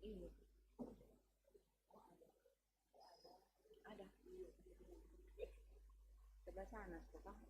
Ini ada sebelah sana sekarang.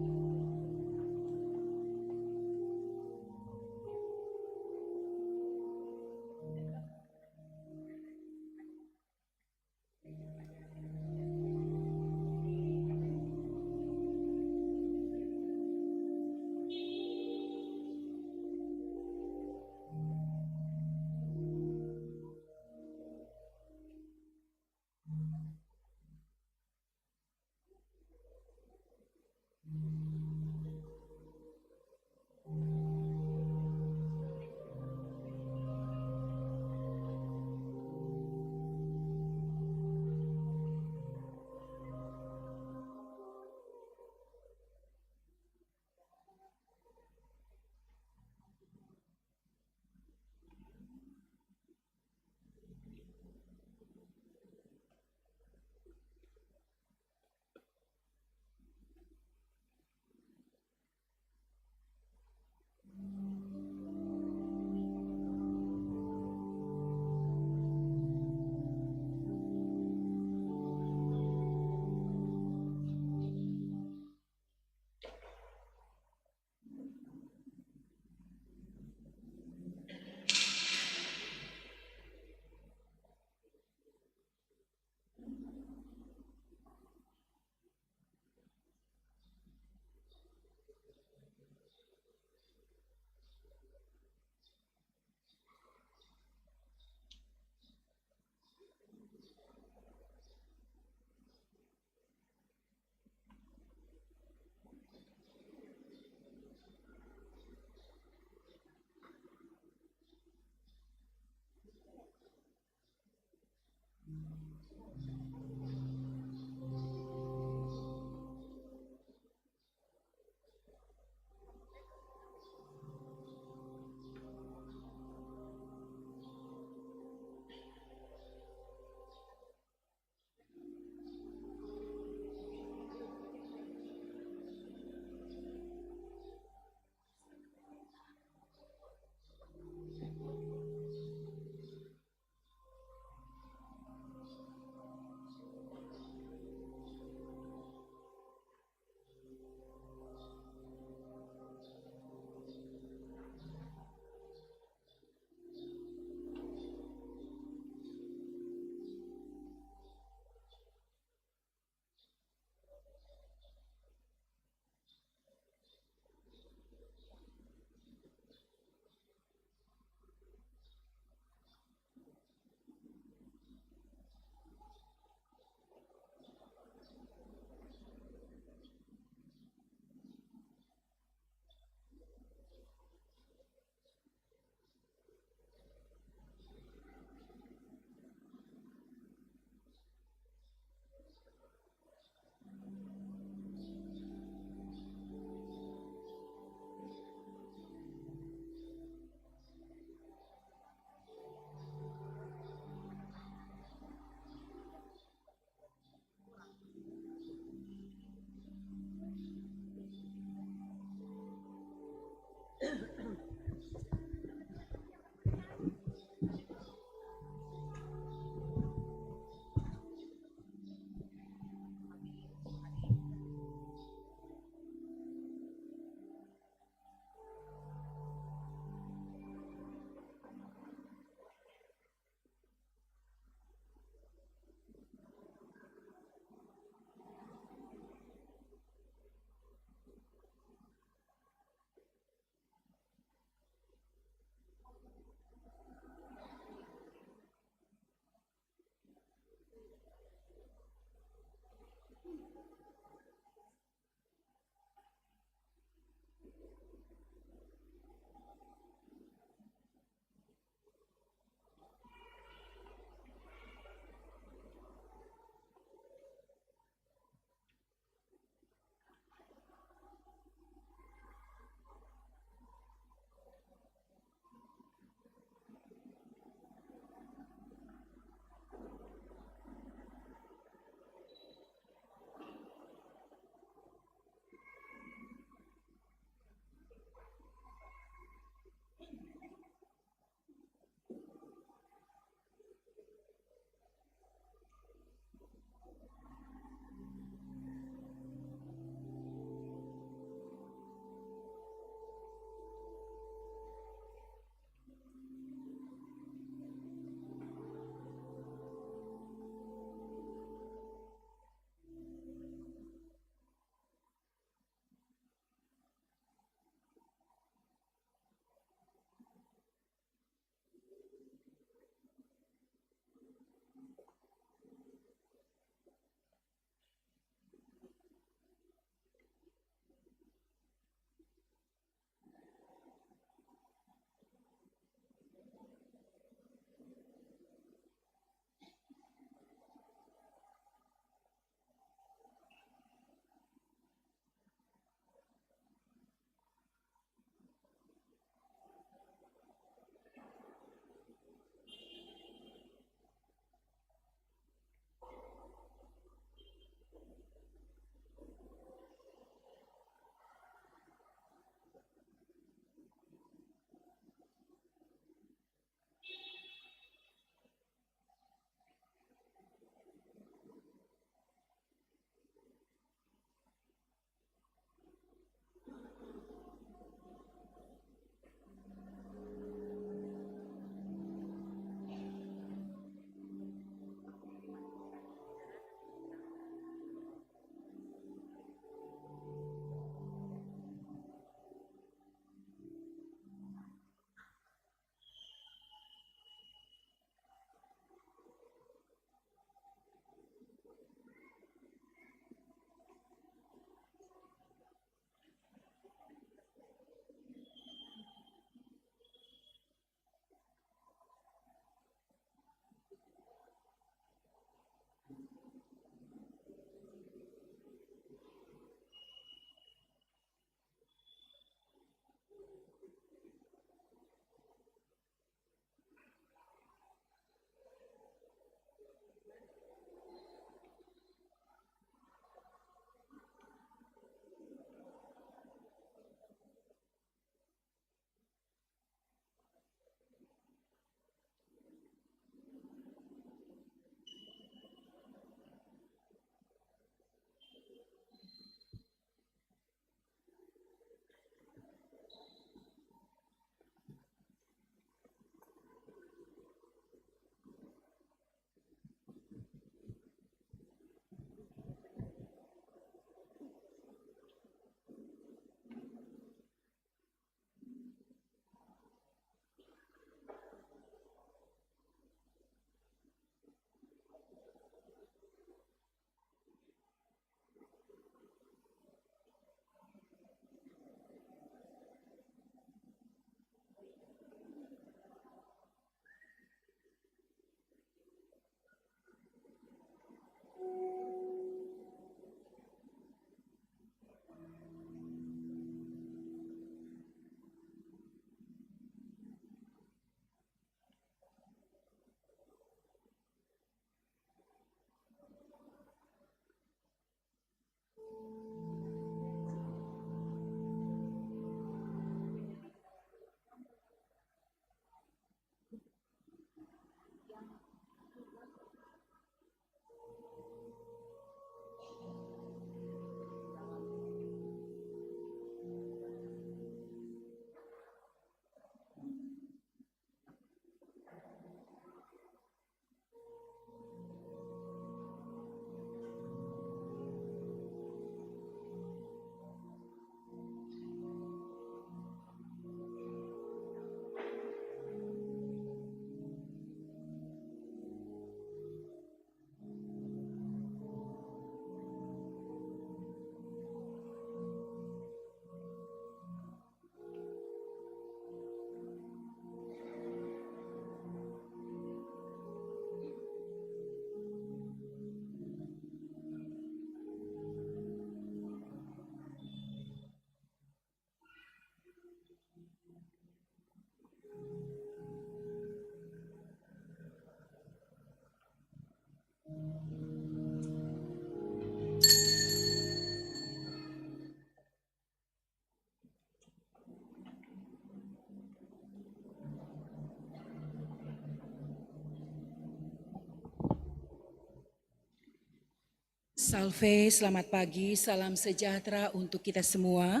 Salve, selamat pagi, salam sejahtera untuk kita semua.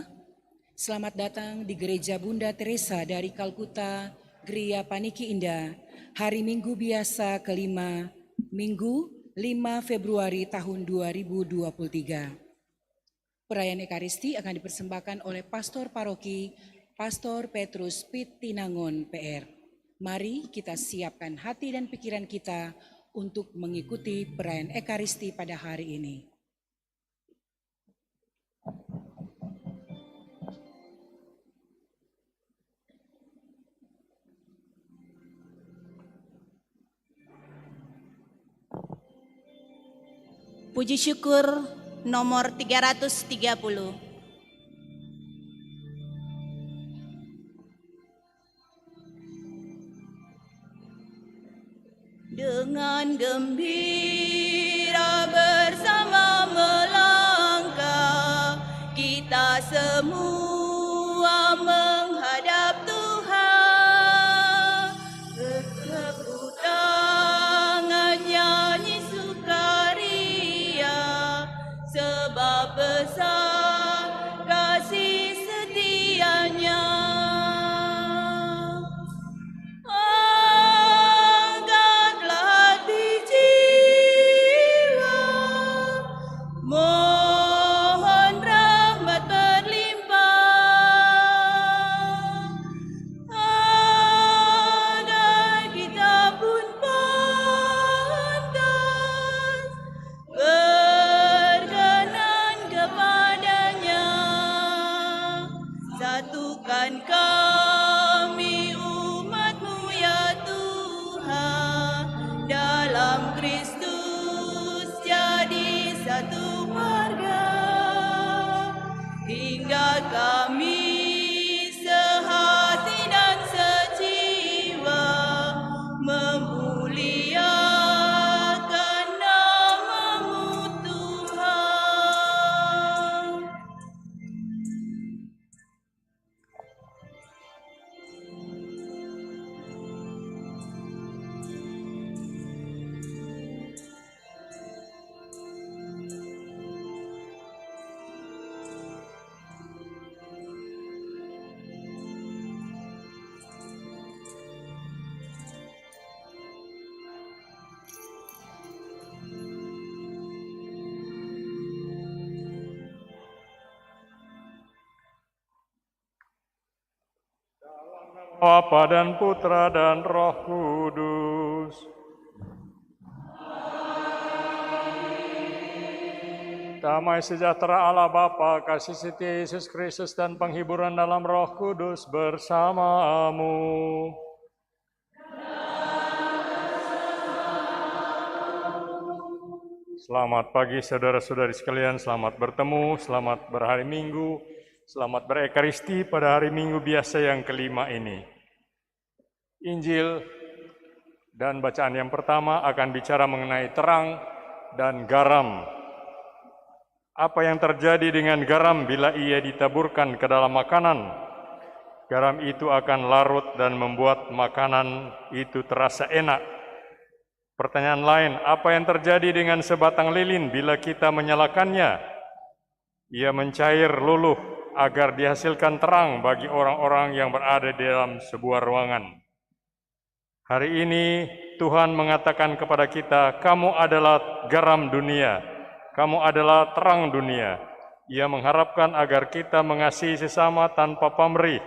Selamat datang di Gereja Bunda Teresa dari Kalkuta, Gria Paniki Indah, hari Minggu biasa kelima, Minggu 5 Februari tahun 2023. Perayaan Ekaristi akan dipersembahkan oleh Pastor Paroki, Pastor Petrus Pitinangon PR. Mari kita siapkan hati dan pikiran kita untuk mengikuti perayaan Ekaristi pada hari ini. Puji syukur nomor 330. Dengan gembira bersama melangkah, kita semua menghadap Tuhan. Bertepuk tangan nyanyi sukaria, sebab besar kasih setianya. Mohon rahmat berlimpah, agar kita pun pantas berkenan kepadanya. Satukan kami umat-Mu ya Tuhan, dalam Kristus jadi satu marga, hingga kami sehati dan sejiwa memuliakan nama-Mu Tuhan. Bapa dan Putra dan Roh Kudus. Damai sejahtera Allah Bapa, kasih setia Yesus Kristus dan penghiburan dalam Roh Kudus bersamamu. Selamat pagi saudara-saudari sekalian, selamat bertemu, selamat berhari Minggu, selamat berekaristi pada hari Minggu biasa yang kelima ini. Injil dan bacaan yang pertama akan bicara mengenai terang dan garam. Apa yang terjadi dengan garam bila ia ditaburkan ke dalam makanan? Garam itu akan larut dan membuat makanan itu terasa enak. Pertanyaan lain, apa yang terjadi dengan sebatang lilin bila kita menyalakannya? Ia mencair luluh agar dihasilkan terang bagi orang-orang yang berada di dalam sebuah ruangan. Hari ini Tuhan mengatakan kepada kita, kamu adalah garam dunia, kamu adalah terang dunia. Ia mengharapkan agar kita mengasihi sesama tanpa pamrih,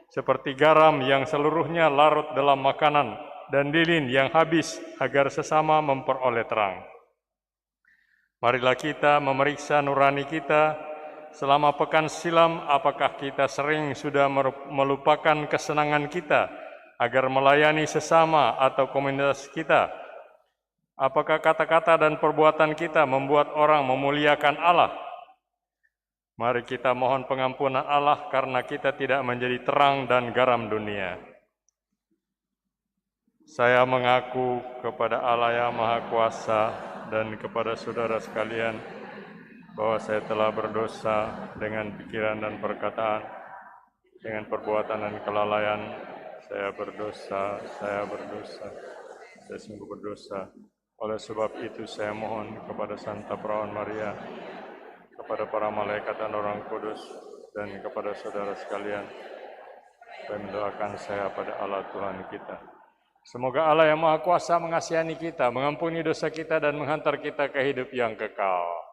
seperti garam yang seluruhnya larut dalam makanan, dan lilin yang habis agar sesama memperoleh terang. Marilah kita memeriksa nurani kita selama pekan silam, apakah kita sering sudah melupakan kesenangan kita agar melayani sesama atau komunitas kita? Apakah kata-kata dan perbuatan kita membuat orang memuliakan Allah? Mari kita mohon pengampunan Allah karena kita tidak menjadi terang dan garam dunia. Saya mengaku kepada Allah yang Maha Kuasa dan kepada saudara sekalian bahwa saya telah berdosa dengan pikiran dan perkataan, dengan perbuatan dan kelalaian. Saya berdosa, saya sungguh berdosa. Oleh sebab itu saya mohon kepada Santa Perawan Maria, kepada para malaikat dan orang kudus, dan kepada saudara sekalian, supaya mendoakan saya pada Allah Tuhan kita. Semoga Allah yang Maha Kuasa mengasihani kita, mengampuni dosa kita, dan menghantar kita ke hidup yang kekal.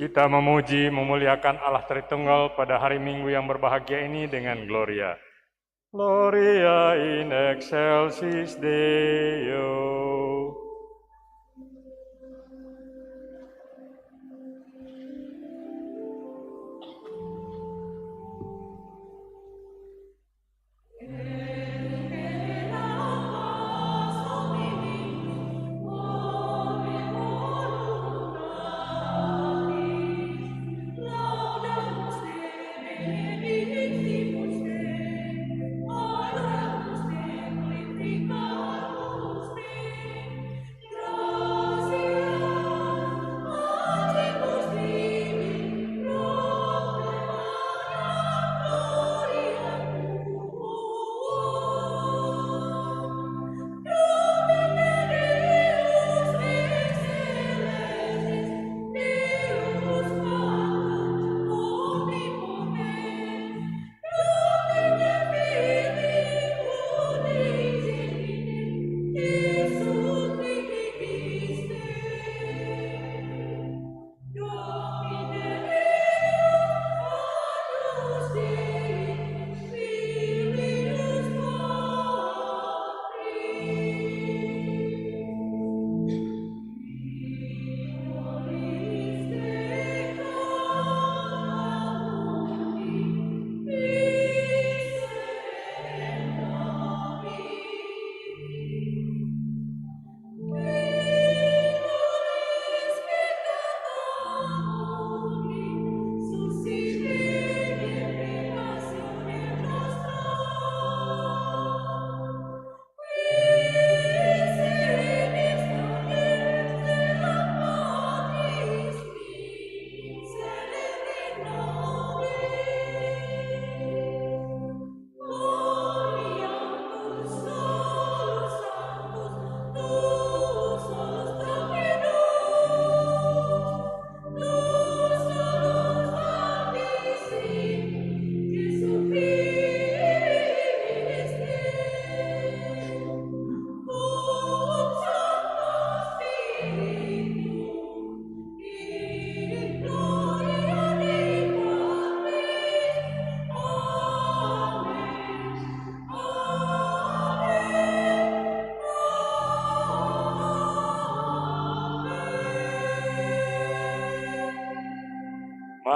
Kita memuji, memuliakan Allah Tritunggal pada hari Minggu yang berbahagia ini dengan Gloria. Gloria in excelsis Deo.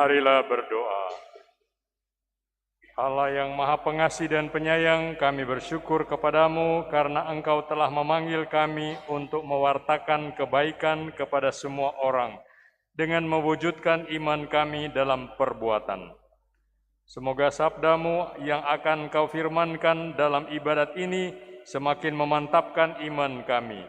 Marilah berdoa. Allah yang Maha Pengasih dan Penyayang, kami bersyukur kepadamu karena Engkau telah memanggil kami untuk mewartakan kebaikan kepada semua orang dengan mewujudkan iman kami dalam perbuatan. Semoga sabdamu yang akan Kau firmankan dalam ibadat ini semakin memantapkan iman kami.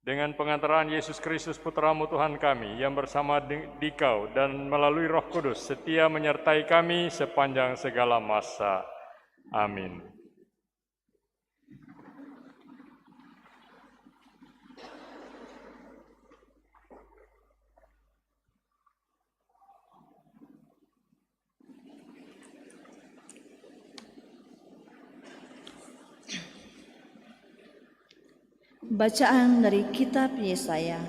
Dengan pengantaran Yesus Kristus Putramu Tuhan kami, yang bersama Dikau dan melalui Roh Kudus setia menyertai kami sepanjang segala masa. Amin. Bacaan dari kitab Yesaya.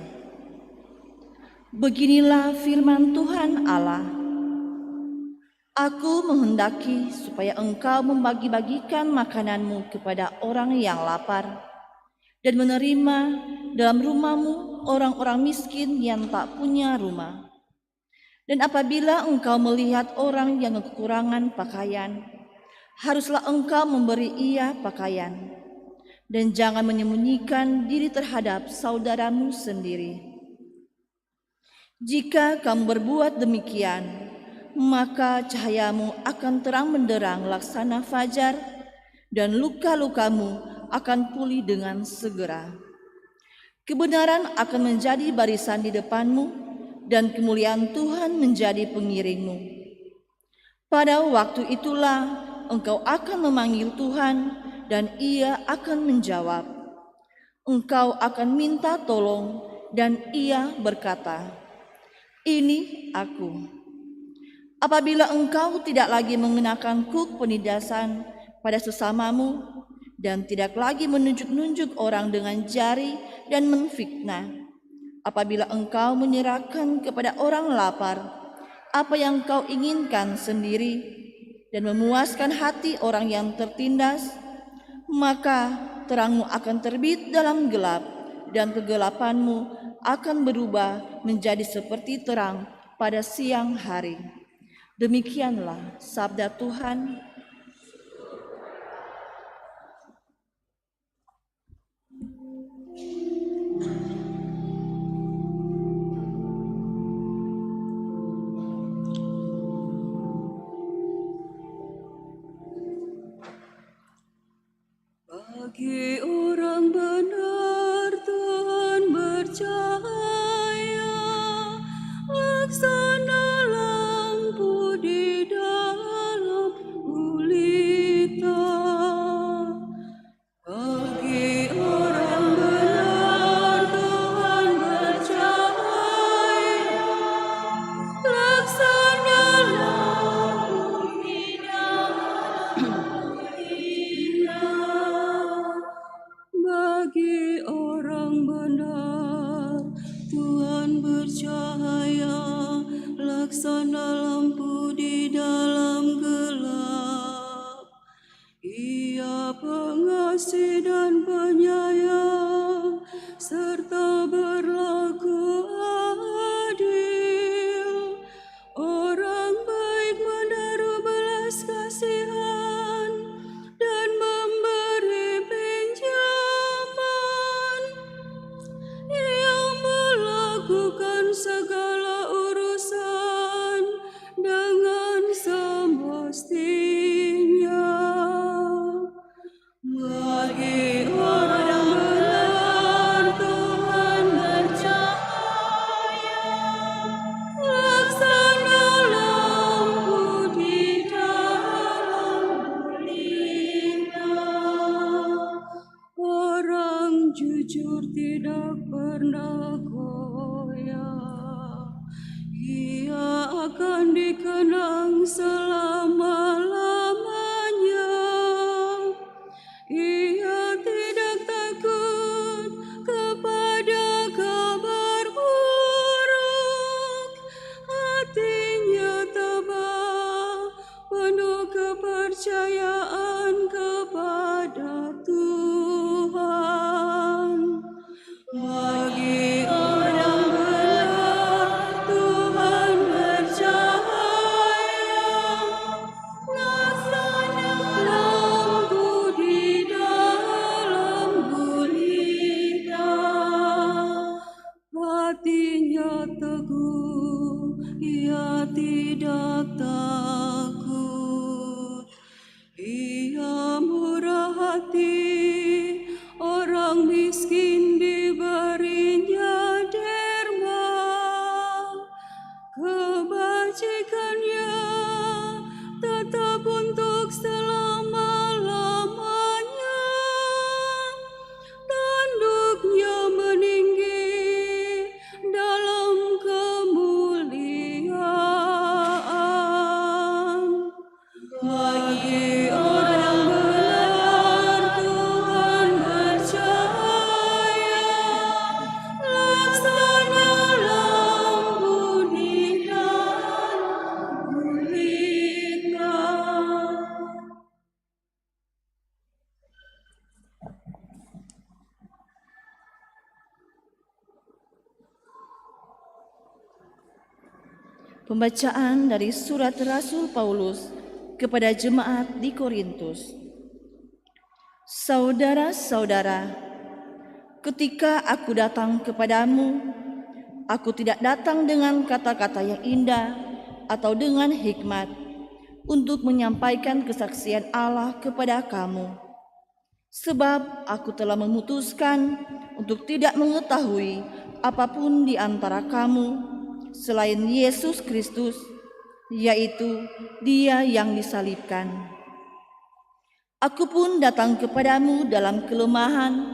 Beginilah firman Tuhan Allah. Aku menghendaki supaya engkau membagi-bagikan makananmu kepada orang yang lapar dan menerima dalam rumahmu orang-orang miskin yang tak punya rumah. Dan apabila engkau melihat orang yang kekurangan pakaian, haruslah engkau memberi ia pakaian. Dan jangan menyembunyikan diri terhadap saudaramu sendiri. Jika kamu berbuat demikian, maka cahayamu akan terang menderang laksana fajar, dan luka-lukamu akan pulih dengan segera. Kebenaran akan menjadi barisan di depanmu, dan kemuliaan Tuhan menjadi pengiringmu. Pada waktu itulah engkau akan memanggil Tuhan, dan ia akan menjawab. Engkau akan minta tolong, dan ia berkata, "Ini aku." Apabila engkau tidak lagi mengenakan kuk penindasan pada sesamamu, dan tidak lagi menunjuk-nunjuk orang dengan jari dan menfitnah, apabila engkau menyerahkan kepada orang lapar apa yang kau inginkan sendiri, dan memuaskan hati orang yang tertindas, maka terangmu akan terbit dalam gelap, dan kegelapanmu akan berubah menjadi seperti terang pada siang hari. Demikianlah sabda Tuhan. Bagi orang benar Tuhan bercahaya, laksana lampu di dalam gulita. Bagi orang benar Tuhan bercahaya, laksana lampu di dalam gulita. Bagi orang benar Tuhan bercahaya, laksana lampu di dalam gelap. Ia pengasih dan penyayang, serta berlaku adil. Orang baik menaruh belas kasihan dan memberi pinjaman. Ia melakukan segala urusan dengan semestinya. Bagi orang benar Tuhan bercahaya, laksana lampu di dalam gulita. Orang jujur tidak pernah goyah, ia akan dikenang selama-lamanya. Ia tidak takut kepada kabar buruk, hatinya tabah, penuh kepercayaan kepada Tuhan. Bagi orang benar Tuhan bercahaya, hati, orang miskin diberinya derma, kebajikannya tetap untuk selama-lamanya, tanduknya meninggi dalam kemuliaan. Bagi orang benar Tuhan bercahaya, laksana lampu di dalam gulita. Pembacaan dari surat Rasul Paulus kepada jemaat di Korintus. Saudara-saudara, ketika aku datang kepadamu, aku tidak datang dengan kata-kata yang indah atau dengan hikmat untuk menyampaikan kesaksian Allah kepada kamu. Sebab aku telah memutuskan untuk tidak mengetahui apapun di antara kamu selain Yesus Kristus, yaitu Dia yang disalibkan. Aku pun datang kepadamu dalam kelemahan,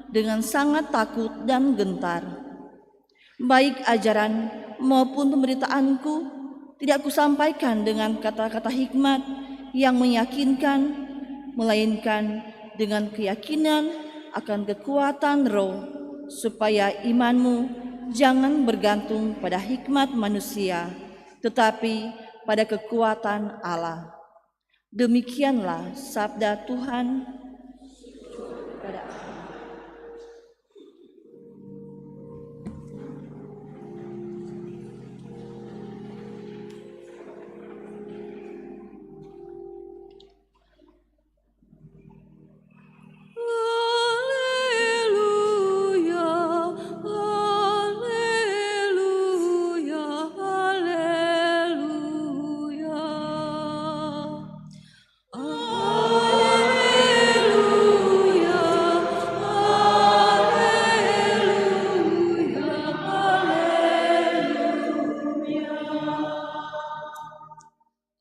dengan sangat takut dan gentar. Baik ajaran maupun pemberitaanku tidak kusampaikan dengan kata-kata hikmat yang meyakinkan, melainkan dengan keyakinan akan kekuatan Roh, supaya imanmu jangan bergantung pada hikmat manusia, tetapi pada kekuatan Allah. Demikianlah sabda Tuhan.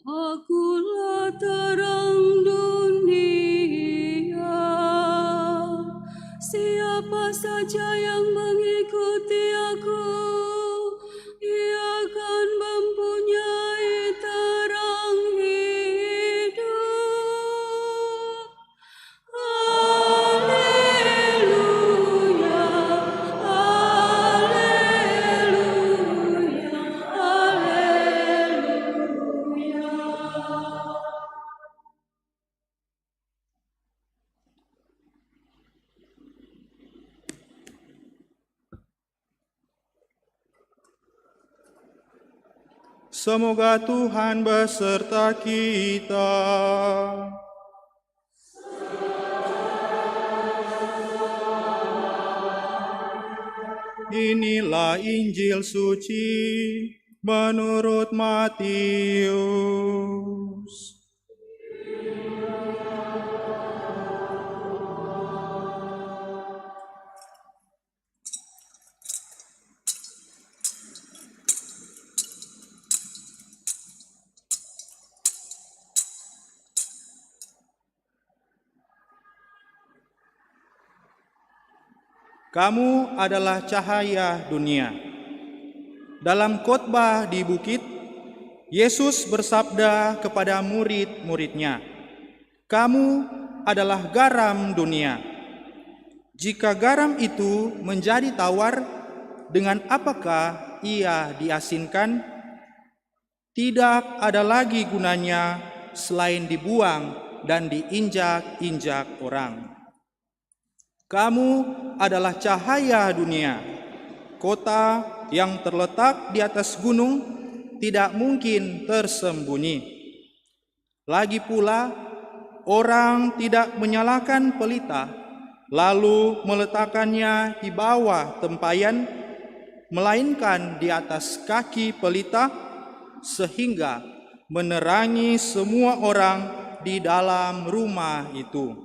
Akulah terang dunia. Siapa saja yang mengikuti aku, ia akan mempunyai terang hidup. Haleluya, haleluya, haleluya. Semoga Tuhan beserta kita. Inilah Injil suci menurut Matius. Kamu adalah cahaya dunia. Dalam khotbah di bukit, Yesus bersabda kepada murid-muridnya, "Kamu adalah garam dunia. Jika garam itu menjadi tawar, dengan apakah ia diasinkan? Tidak ada lagi gunanya selain dibuang dan diinjak-injak orang. Kamu adalah cahaya dunia. Kota yang terletak di atas gunung tidak mungkin tersembunyi. Lagi pula, orang tidak menyalakan pelita lalu meletakkannya di bawah tempayan, melainkan di atas kaki pelita, sehingga menerangi semua orang di dalam rumah itu.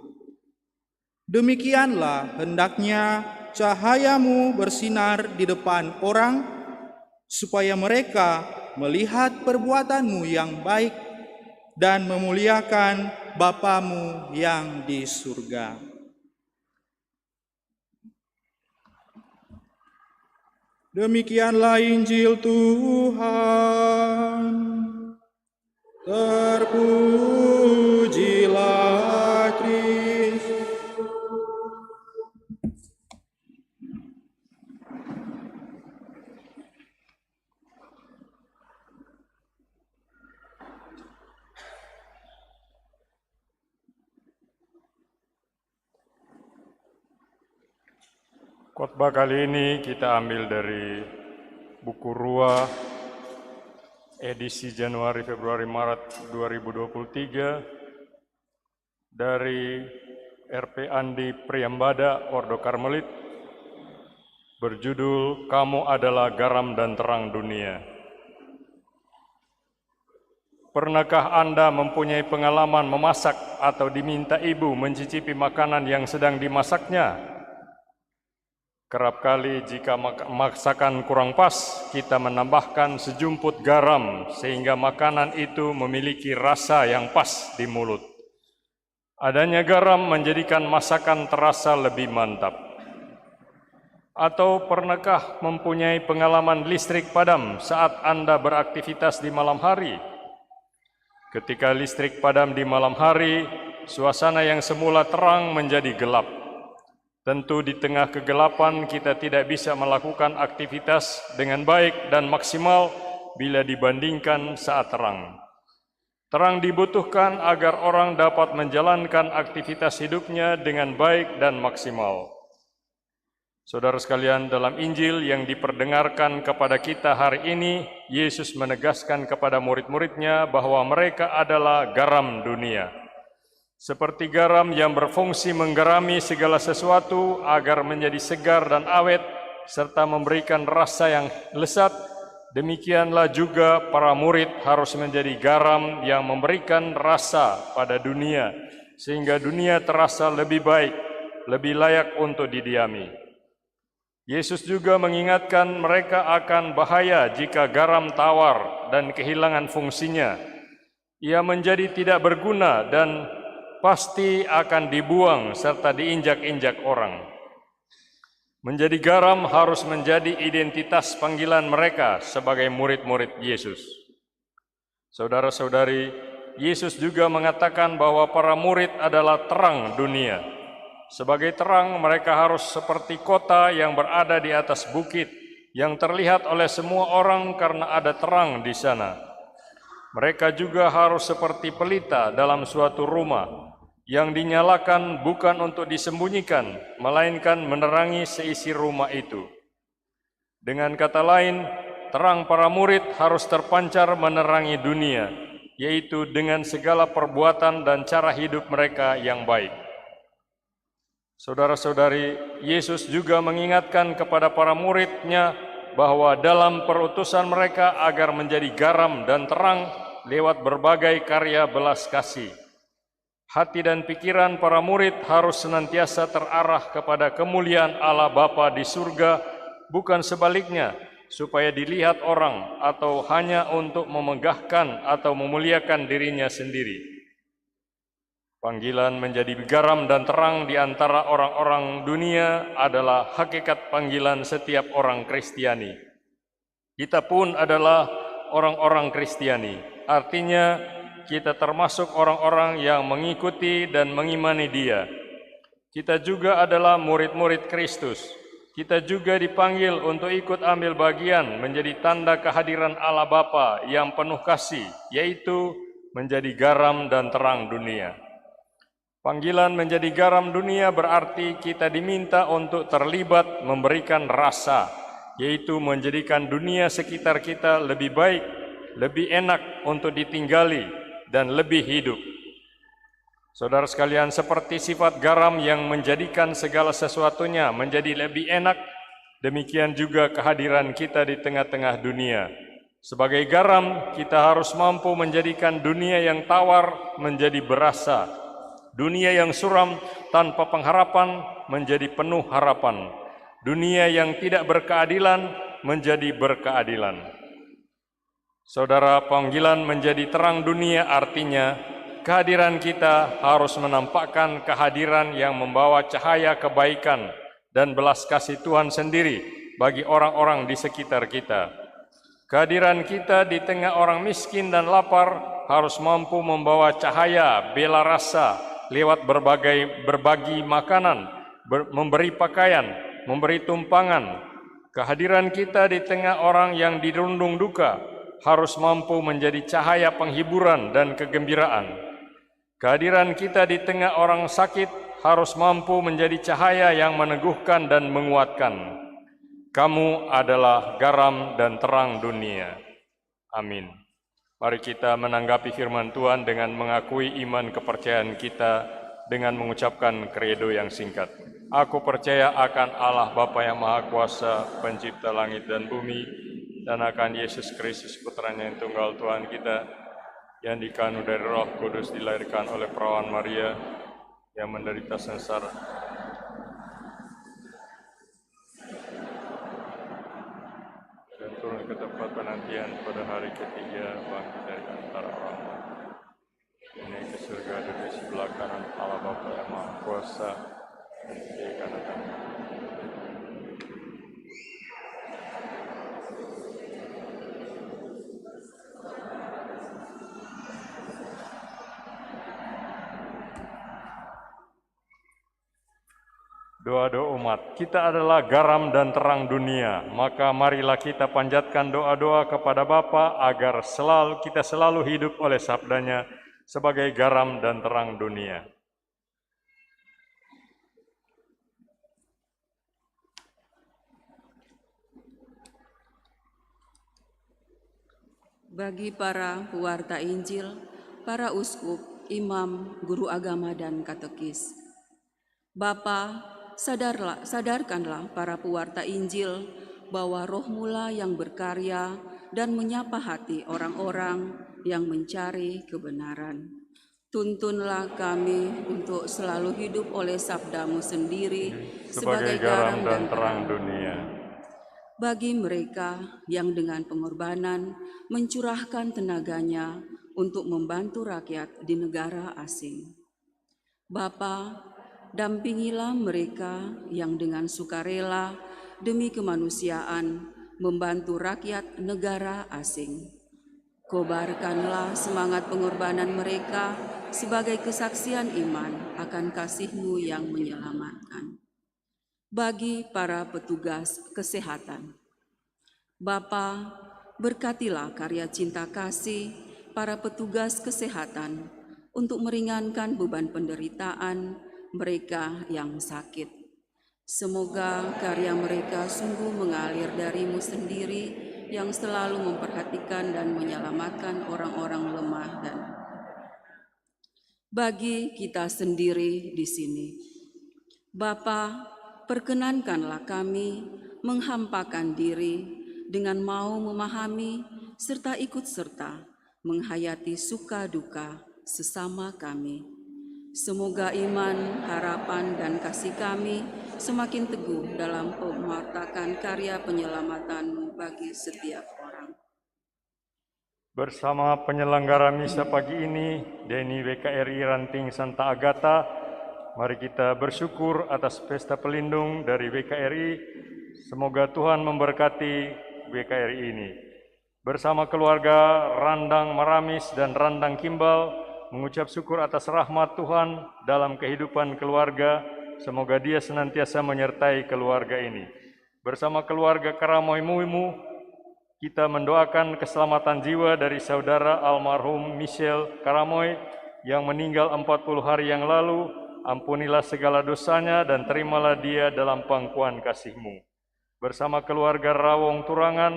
Demikianlah hendaknya cahayamu bersinar di depan orang, supaya mereka melihat perbuatanmu yang baik dan memuliakan Bapamu yang di surga. Demikianlah Injil Tuhan. Terpujilah Kristus. Khotbah kali ini kita ambil dari buku Rua edisi Januari, Februari, Maret 2023 dari RP Andi Priyambada, Ordo Karmelit, berjudul Kamu Adalah Garam dan Terang Dunia. Pernahkah Anda mempunyai pengalaman memasak atau diminta ibu mencicipi makanan yang sedang dimasaknya? Kerap kali jika masakan kurang pas, kita menambahkan sejumput garam sehingga makanan itu memiliki rasa yang pas di mulut. Adanya garam menjadikan masakan terasa lebih mantap. Atau pernahkah mempunyai pengalaman listrik padam saat Anda beraktivitas di malam hari? Ketika listrik padam di malam hari, suasana yang semula terang menjadi gelap. Tentu di tengah kegelapan kita tidak bisa melakukan aktivitas dengan baik dan maksimal bila dibandingkan saat terang. Terang dibutuhkan agar orang dapat menjalankan aktivitas hidupnya dengan baik dan maksimal. Saudara sekalian, dalam Injil yang diperdengarkan kepada kita hari ini, Yesus menegaskan kepada murid-muridnya bahwa mereka adalah garam dunia. Seperti garam yang berfungsi menggarami segala sesuatu agar menjadi segar dan awet, serta memberikan rasa yang lezat, demikianlah juga para murid harus menjadi garam yang memberikan rasa pada dunia, sehingga dunia terasa lebih baik, lebih layak untuk didiami. Yesus juga mengingatkan mereka akan bahaya jika garam tawar dan kehilangan fungsinya. Ia menjadi tidak berguna dan pasti akan dibuang serta diinjak-injak orang. Menjadi garam harus menjadi identitas panggilan mereka sebagai murid-murid Yesus. Saudara-saudari, Yesus juga mengatakan bahwa para murid adalah terang dunia. Sebagai terang, mereka harus seperti kota yang berada di atas bukit, yang terlihat oleh semua orang karena ada terang di sana. Mereka juga harus seperti pelita dalam suatu rumah, yang dinyalakan bukan untuk disembunyikan, melainkan menerangi seisi rumah itu. Dengan kata lain, terang para murid harus terpancar menerangi dunia, yaitu dengan segala perbuatan dan cara hidup mereka yang baik. Saudara-saudari, Yesus juga mengingatkan kepada para murid-Nya bahwa dalam perutusan mereka agar menjadi garam dan terang lewat berbagai karya belas kasih. Hati dan pikiran para murid harus senantiasa terarah kepada kemuliaan Allah Bapa di surga, bukan sebaliknya, supaya dilihat orang atau hanya untuk memegahkan atau memuliakan dirinya sendiri. Panggilan menjadi garam dan terang di antara orang-orang dunia adalah hakikat panggilan setiap orang Kristiani. Kita pun adalah orang-orang Kristiani, artinya kita termasuk orang-orang yang mengikuti dan mengimani Dia. Kita juga adalah murid-murid Kristus. Kita juga dipanggil untuk ikut ambil bagian menjadi tanda kehadiran Allah Bapa yang penuh kasih, yaitu menjadi garam dan terang dunia. Panggilan menjadi garam dunia berarti kita diminta untuk terlibat memberikan rasa, yaitu menjadikan dunia sekitar kita lebih baik, lebih enak untuk ditinggali, dan lebih hidup. Saudara sekalian, seperti sifat garam yang menjadikan segala sesuatunya menjadi lebih enak, demikian juga kehadiran kita di tengah-tengah dunia. Sebagai garam, kita harus mampu menjadikan dunia yang tawar menjadi berasa, dunia yang suram tanpa pengharapan menjadi penuh harapan. Dunia yang tidak berkeadilan menjadi berkeadilan. Saudara, panggilan menjadi terang dunia artinya kehadiran kita harus menampakkan kehadiran yang membawa cahaya kebaikan dan belas kasih Tuhan sendiri bagi orang-orang di sekitar kita. Kehadiran kita di tengah orang miskin dan lapar harus mampu membawa cahaya bela rasa lewat berbagi makanan, memberi pakaian, memberi tumpangan. Kehadiran kita di tengah orang yang dirundung duka harus mampu menjadi cahaya penghiburan dan kegembiraan. Kehadiran kita di tengah orang sakit harus mampu menjadi cahaya yang meneguhkan dan menguatkan. Kamu adalah garam dan terang dunia. Amin. Mari kita menanggapi firman Tuhan dengan mengakui iman kepercayaan kita dengan mengucapkan kredo yang singkat. Aku percaya akan Allah Bapa yang Maha Kuasa, pencipta langit dan bumi, dan akan Yesus Kristus, Putranya yang tunggal Tuhan kita, yang dikandung dari Roh Kudus, dilahirkan oleh perawan Maria, yang menderita sengsara, dan turun ke tempat penantian pada hari ketiga, bangkit dari antara orang mati. Naik ke surga dari sebelah kanan Allah Bapa yang Maha Kuasa, dan di kanan tangan. Doa-doa umat, kita adalah garam dan terang dunia, maka marilah kita panjatkan doa-doa kepada Bapa agar kita selalu hidup oleh sabdanya sebagai garam dan terang dunia. Bagi para pewarta Injil, para uskup, imam, guru agama, dan katekis. Bapa, sadarkanlah para pewarta Injil bahwa Roh Mula yang berkarya dan menyapa hati orang-orang yang mencari kebenaran. Tuntunlah kami untuk selalu hidup oleh sabdamu sendiri sebagai garam dan terang dunia. Bagi mereka yang dengan pengorbanan mencurahkan tenaganya untuk membantu rakyat di negara asing. Bapa, dampingilah mereka yang dengan sukarela demi kemanusiaan membantu rakyat negara asing. Kobarkanlah semangat pengorbanan mereka sebagai kesaksian iman akan kasih-Mu yang menyelamatkan. Bagi para petugas kesehatan, Bapa, berkatilah karya cinta kasih para petugas kesehatan untuk meringankan beban penderitaan mereka yang sakit. Semoga karya mereka sungguh mengalir dari-Mu sendiri yang selalu memperhatikan dan menyelamatkan orang-orang lemah dan bagi kita sendiri di sini. Bapa, perkenankanlah kami menghampakan diri dengan mau memahami serta ikut serta menghayati suka duka sesama kami. Semoga iman, harapan, dan kasih kami semakin teguh dalam mewartakan karya penyelamatan bagi setiap orang. Bersama penyelenggara misa pagi ini, Deni WKRI Ranting Santa Agata, mari kita bersyukur atas pesta pelindung dari WKRI. Semoga Tuhan memberkati WKRI ini. Bersama keluarga Randang Maramis dan Randang Kimbal, mengucap syukur atas rahmat Tuhan dalam kehidupan keluarga. Semoga Dia senantiasa menyertai keluarga ini. Bersama keluarga Karamoy Muimu, kita mendoakan keselamatan jiwa dari saudara almarhum Michelle Karamoy yang meninggal 40 hari yang lalu. Ampunilah segala dosanya dan terimalah dia dalam pangkuan kasih-Mu. Bersama keluarga Rawong Turangan,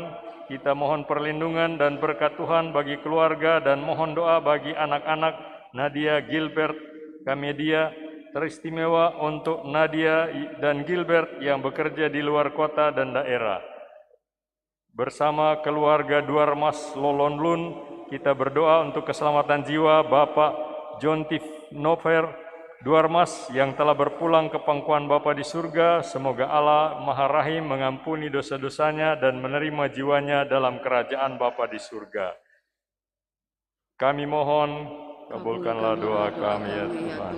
kita mohon perlindungan dan berkat Tuhan bagi keluarga dan mohon doa bagi anak-anak Nadia Gilbert Kamedia. Teristimewa untuk Nadia dan Gilbert yang bekerja di luar kota dan daerah. Bersama keluarga Duarmas Lolonlun, kita berdoa untuk keselamatan jiwa Bapak John Tif Nover Duarmas yang telah berpulang ke pangkuan Bapa di surga, semoga Allah Maha Rahim mengampuni dosa-dosanya dan menerima jiwanya dalam kerajaan Bapa di surga. Kami mohon, kabulkanlah doa kami ya Tuhan.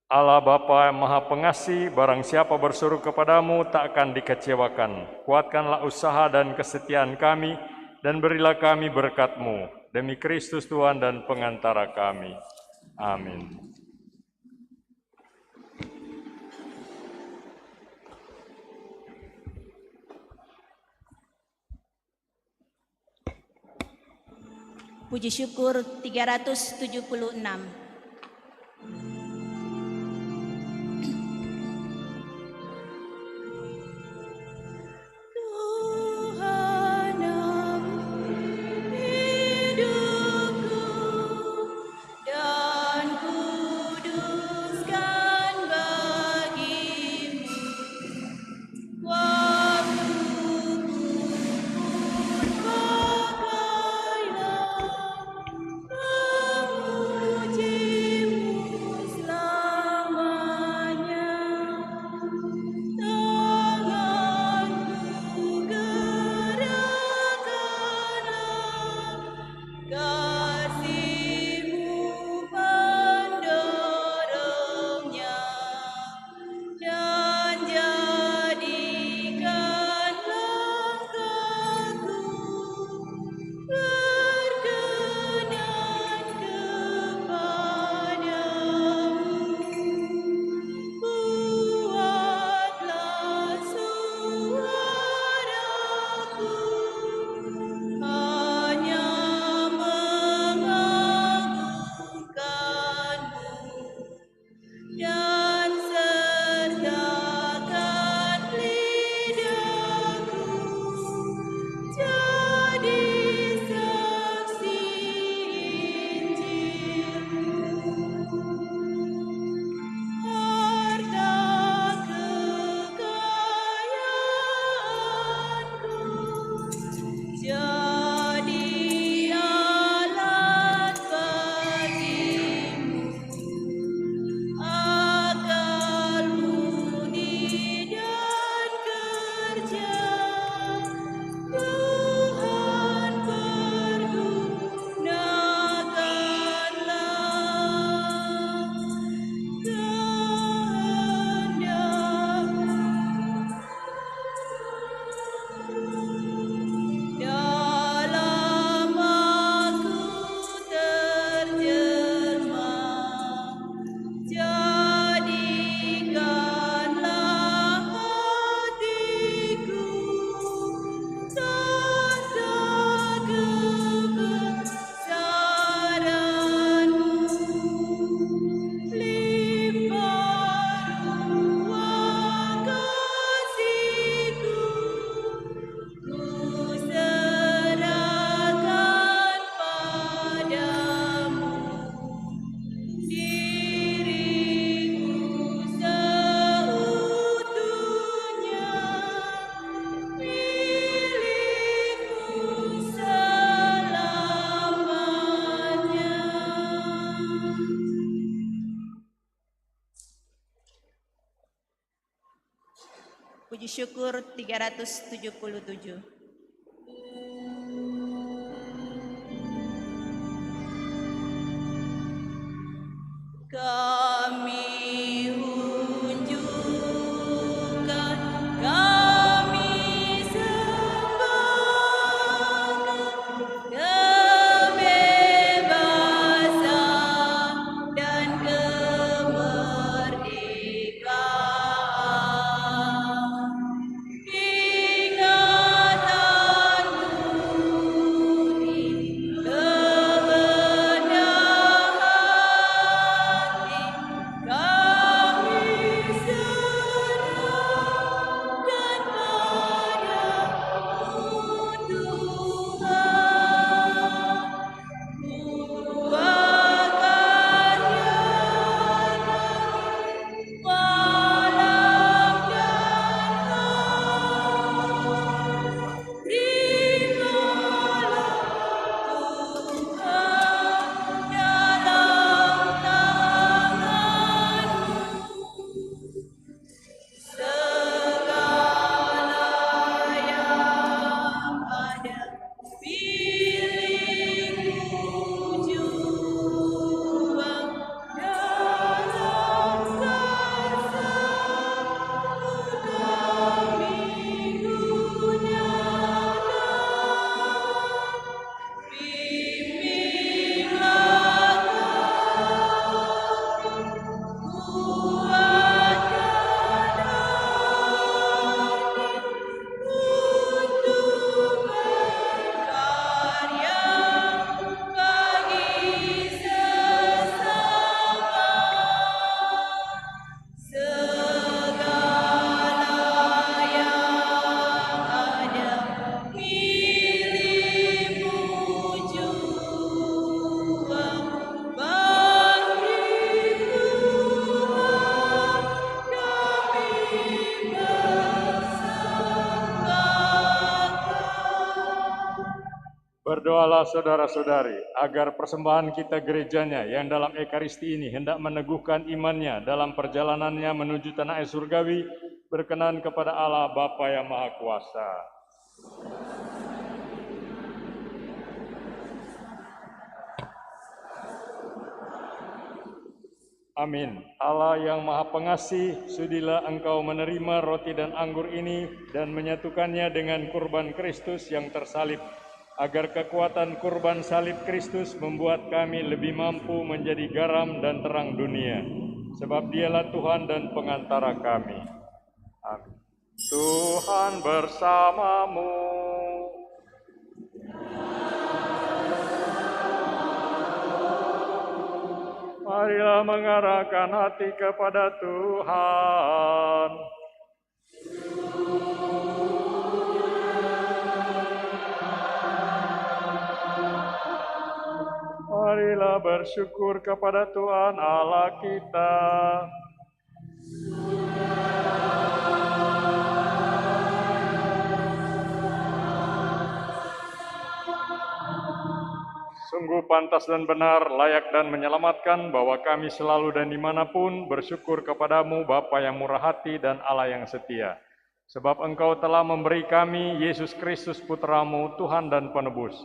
Allah Bapa Maha Pengasih, barang siapa berseru kepadamu tak akan dikecewakan. Kuatkanlah usaha dan kesetiaan kami, dan berilah kami berkat-Mu. Demi Kristus Tuhan dan pengantara kami. Amin. Puji syukur 376. Puji syukur 377. Kami unjukkan, kami sembahkan kebebasan dan kemerdekaan. Ingatan budi, kerendahan hati, Berdoalah saudara-saudari, agar persembahan kita gerejanya yang dalam Ekaristi ini hendak meneguhkan imannya dalam perjalanannya menuju tanah air surgawi, berkenan kepada Allah Bapa yang Maha Kuasa. Amin. Allah yang Maha Pengasih, sudilah Engkau menerima roti dan anggur ini dan menyatukannya dengan kurban Kristus yang tersalib, agar kekuatan kurban salib Kristus membuat kami lebih mampu menjadi garam dan terang dunia, sebab Dialah Tuhan dan pengantara kami. Amin. Tuhan bersamamu. Marilah mengarahkan hati kepada Tuhan. Marilah bersyukur kepada Tuhan Allah kita. Sungguh pantas dan benar, layak dan menyelamatkan bahwa kami selalu dan dimanapun bersyukur kepadamu Bapa yang murah hati dan Allah yang setia. Sebab Engkau telah memberi kami Yesus Kristus Putramu, Tuhan dan Penebus.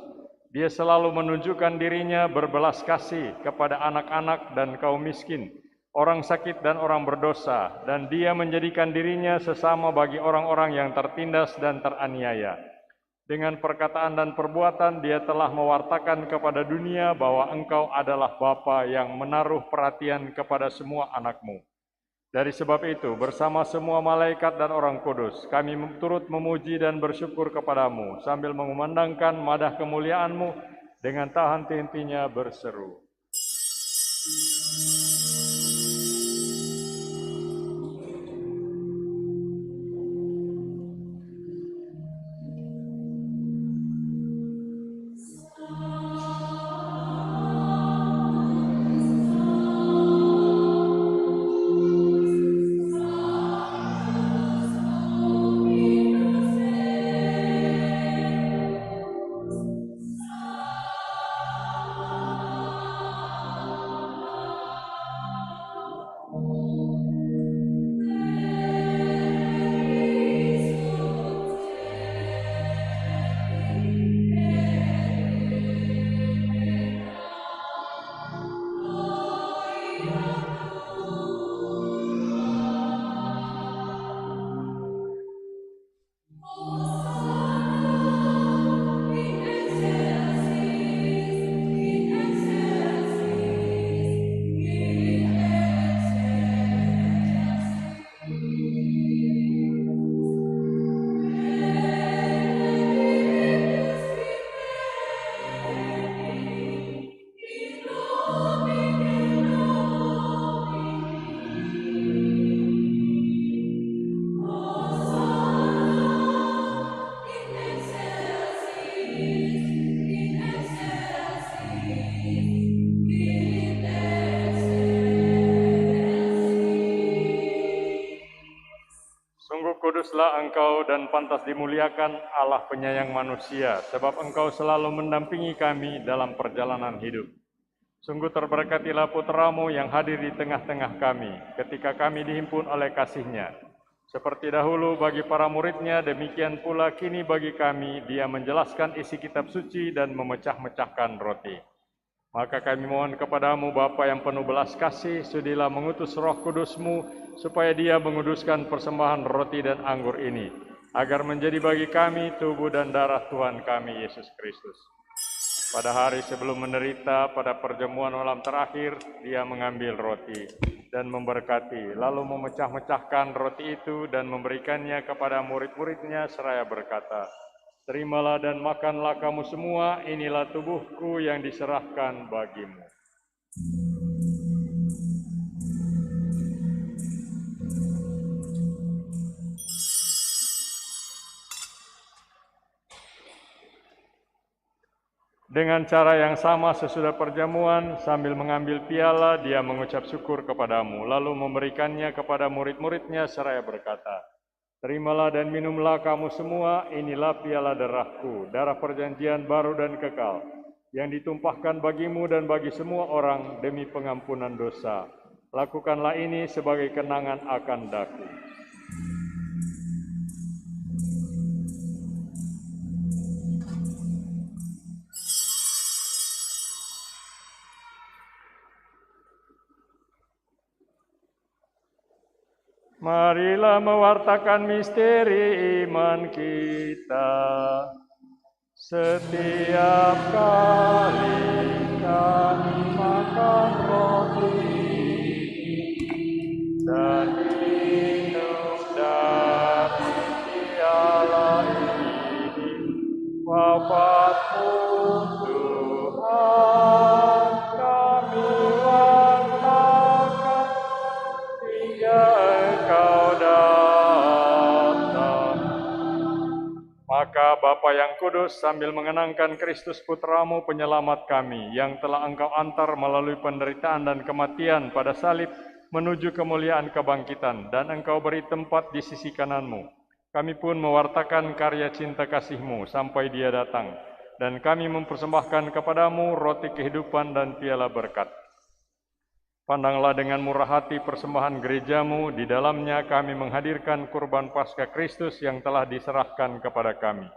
Dia selalu menunjukkan dirinya berbelas kasih kepada anak-anak dan kaum miskin, orang sakit dan orang berdosa, dan Dia menjadikan dirinya sesama bagi orang-orang yang tertindas dan teraniaya. Dengan perkataan dan perbuatan Dia telah mewartakan kepada dunia bahwa Engkau adalah Bapa yang menaruh perhatian kepada semua anak-Mu. Dari sebab itu, bersama semua malaikat dan orang kudus, kami turut memuji dan bersyukur kepadamu, sambil mengumandangkan madah kemuliaan-Mu dengan tak henti-hentinya berseru. Kuduslah Engkau dan pantas dimuliakan Allah penyayang manusia, sebab Engkau selalu mendampingi kami dalam perjalanan hidup. Sungguh terberkatilah Putramu yang hadir di tengah-tengah kami, ketika kami dihimpun oleh kasih-Nya. Seperti dahulu bagi para murid-Nya, demikian pula kini bagi kami, Dia menjelaskan isi kitab suci dan memecah-mecahkan roti. Maka kami mohon kepadamu Bapa yang penuh belas kasih, sudilah mengutus Roh Kudus-Mu, supaya Dia menguduskan persembahan roti dan anggur ini, agar menjadi bagi kami tubuh dan darah Tuhan kami Yesus Kristus. Pada hari sebelum menderita, pada perjamuan malam terakhir, Dia mengambil roti dan memberkati, lalu memecah-mecahkan roti itu dan memberikannya kepada murid-murid-Nya seraya berkata, "Terimalah dan makanlah kamu semua, inilah tubuhku yang diserahkan bagimu." Dengan cara yang sama sesudah perjamuan, sambil mengambil piala, Dia mengucap syukur kepadamu, lalu memberikannya kepada murid-murid-Nya seraya berkata, Terimalah dan minumlah kamu semua, inilah piala darahku, darah perjanjian baru dan kekal, yang ditumpahkan bagimu dan bagi semua orang demi pengampunan dosa. Lakukanlah ini sebagai kenangan akan daku. Marilah mewartakan misteri iman kita. Setiap kali kami makan roti dan minum dari piala ini, wafat-Mu Tuhan kami wartakan hingga Engkau datang. Maka Bapa yang kudus, sambil mengenangkan Kristus Putra-Mu penyelamat kami, yang telah Engkau antar melalui penderitaan dan kematian pada salib menuju kemuliaan kebangkitan, dan Engkau beri tempat di sisi kanan-Mu, kami pun mewartakan karya cinta kasih-Mu sampai Dia datang, dan kami mempersembahkan kepadamu roti kehidupan dan piala berkat. Pandanglah dengan murah hati persembahan gereja-Mu, di dalamnya kami menghadirkan kurban Paskah Kristus yang telah diserahkan kepada kami.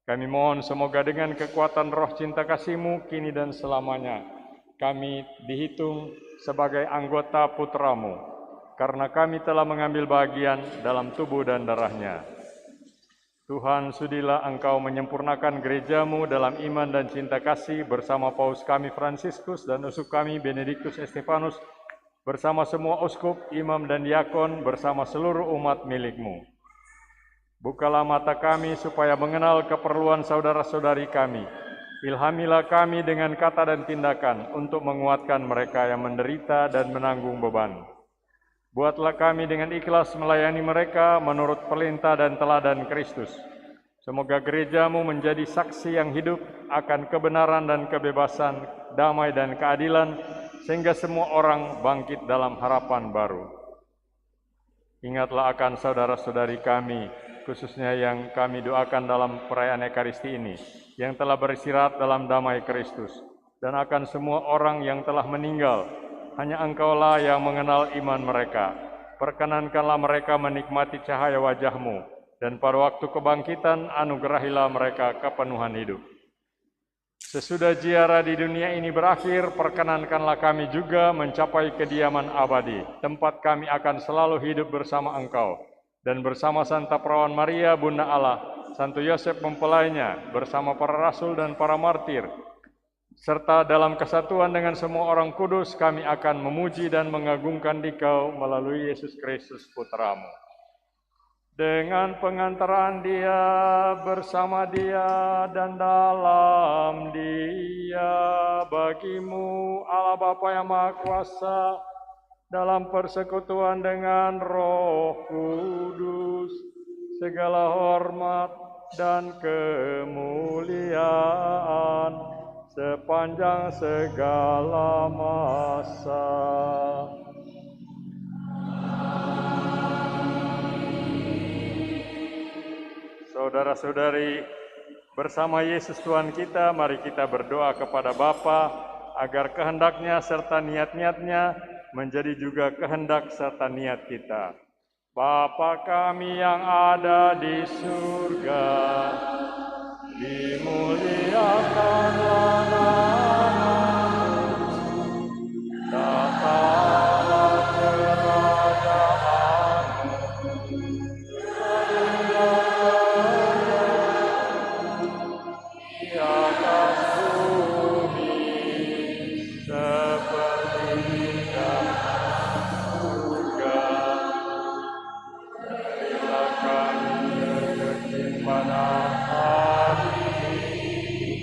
Kami mohon semoga dengan kekuatan roh cinta kasih-Mu kini dan selamanya, kami dihitung sebagai anggota Putra-Mu, karena kami telah mengambil bagian dalam tubuh dan darah-Nya. Tuhan, sudilah Engkau menyempurnakan gereja-Mu dalam iman dan cinta kasih bersama Paus kami Fransiskus dan uskup kami Benediktus Estefanus, bersama semua uskup, imam dan diakon, bersama seluruh umat milik-Mu. Bukalah mata kami supaya mengenal keperluan saudara-saudari kami. Ilhamilah kami dengan kata dan tindakan untuk menguatkan mereka yang menderita dan menanggung beban. Buatlah kami dengan ikhlas melayani mereka menurut perintah dan teladan Kristus. Semoga gereja-Mu menjadi saksi yang hidup akan kebenaran dan kebebasan, damai dan keadilan, sehingga semua orang bangkit dalam harapan baru. Ingatlah akan saudara-saudari kami, khususnya yang kami doakan dalam perayaan Ekaristi ini, yang telah beristirahat dalam damai Kristus, dan akan semua orang yang telah meninggal. Hanya Engkaulah yang mengenal iman mereka. Perkenankanlah mereka menikmati cahaya wajah-Mu, dan pada waktu kebangkitan anugerahilah mereka kepenuhan hidup. Sesudah ziarah di dunia ini berakhir, perkenankanlah kami juga mencapai kediaman abadi, tempat kami akan selalu hidup bersama Engkau, dan bersama Santa Perawan Maria, Bunda Allah, Santo Yosef mempelainya, bersama para rasul dan para martir, serta dalam kesatuan dengan semua orang kudus, kami akan memuji dan mengagungkan Dikau melalui Yesus Kristus Putra-Mu. Dengan pengantaran Dia, bersama Dia, dan dalam Dia, bagi-Mu Allah Bapa yang Maha Kuasa, dalam persekutuan dengan Roh Kudus, segala hormat dan kemuliaan sepanjang segala masa. Saudara-saudari, bersama Yesus Tuhan kita, mari kita berdoa kepada Bapa agar kehendak-Nya serta niat-niat-Nya menjadi juga kehendak serta niat kita. Bapa kami yang ada di surga, dimuliakanlah nama-Mu, datanglah kerajaan-Mu, di atas bumi seperti di dalam surga. Berilah kami rezeki pada hari ini,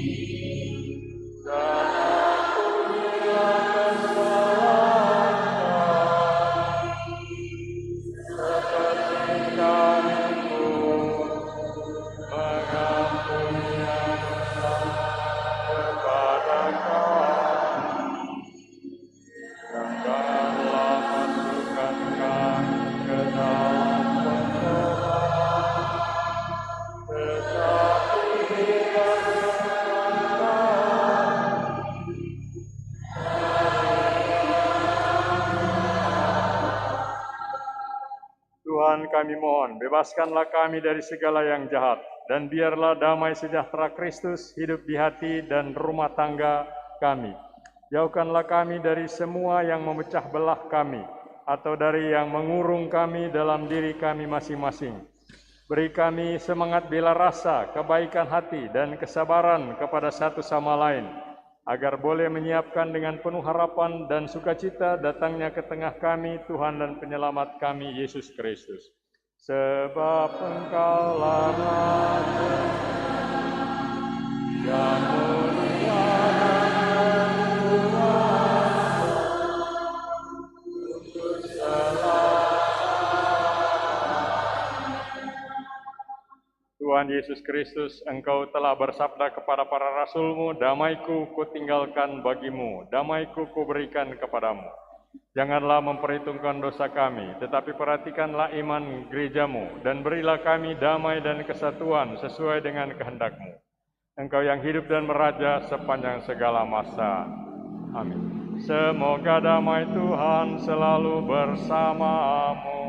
Tuhan kami mohon, bebaskanlah kami dari segala yang jahat, dan biarlah damai sejahtera Kristus hidup di hati dan rumah tangga kami. Jauhkanlah kami dari semua yang memecah belah kami, atau dari yang mengurung kami dalam diri kami masing-masing. Beri kami semangat bela rasa, kebaikan hati, dan kesabaran kepada satu sama lain, agar boleh menyiapkan dengan penuh harapan dan sukacita datangnya ke tengah kami Tuhan dan Penyelamat kami, Yesus Kristus. Sebab Engkaulah Raja yang mulia dan berkuasa untuk Tuhan Yesus Kristus, Engkau telah bersabda kepada para rasul-Mu, damai-Ku Kutinggalkan bagimu, damai-Ku Kuberikan kepadamu. Janganlah memperhitungkan dosa kami, tetapi perhatikanlah iman gereja-Mu, dan berilah kami damai dan kesatuan sesuai dengan kehendak-Mu. Engkau yang hidup dan meraja sepanjang segala masa. Amin. Semoga damai Tuhan selalu bersamamu.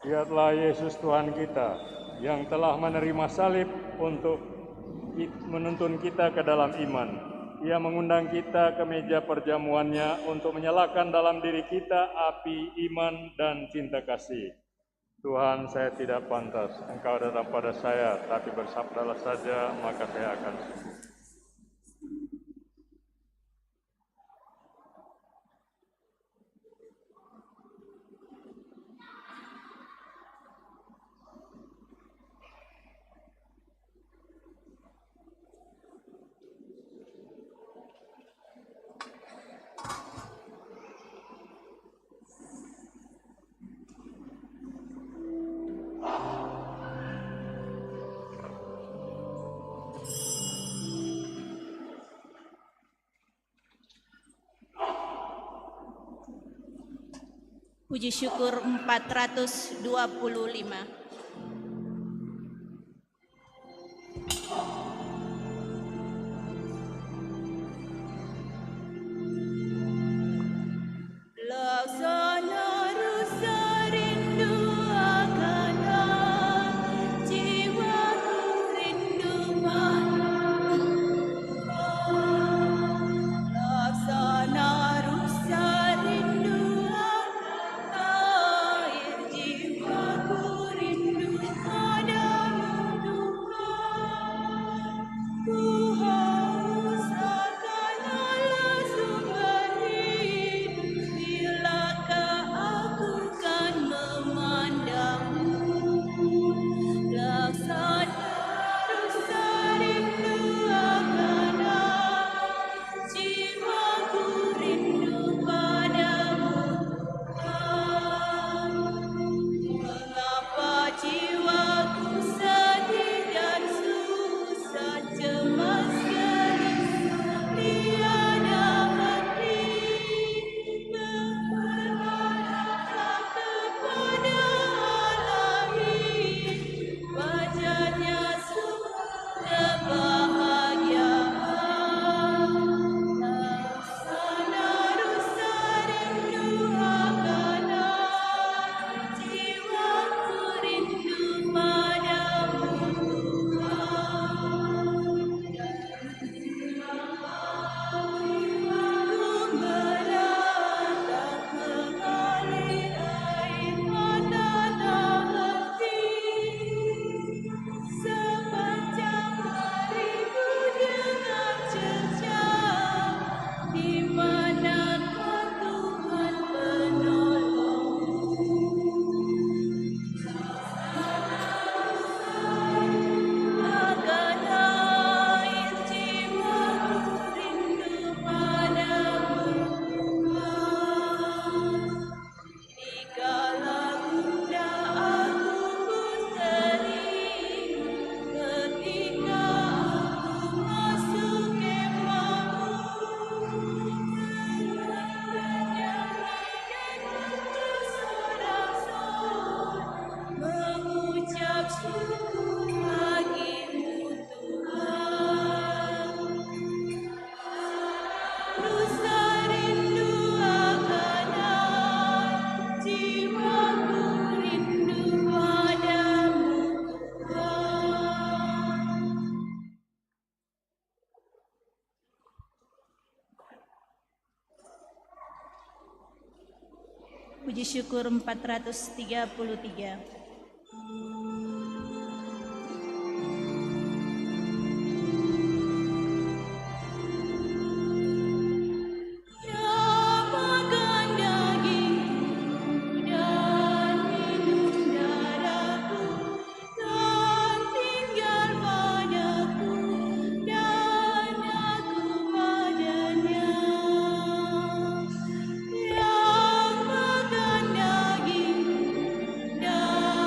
Lihatlah Yesus Tuhan kita yang telah menerima salib untuk menuntun kita ke dalam iman. Ia mengundang kita ke meja perjamuannya untuk menyalakan dalam diri kita api iman dan cinta kasih. Tuhan, saya tidak pantas Engkau datang pada saya, tapi bersabdalah saja, maka saya akan sembuh. Puji syukur 425. Laksana rasa rindu akan jiwaku rindu laksana rasa rindu akan air jiwaku rindu Puji syukur 433. Yang makan daging dan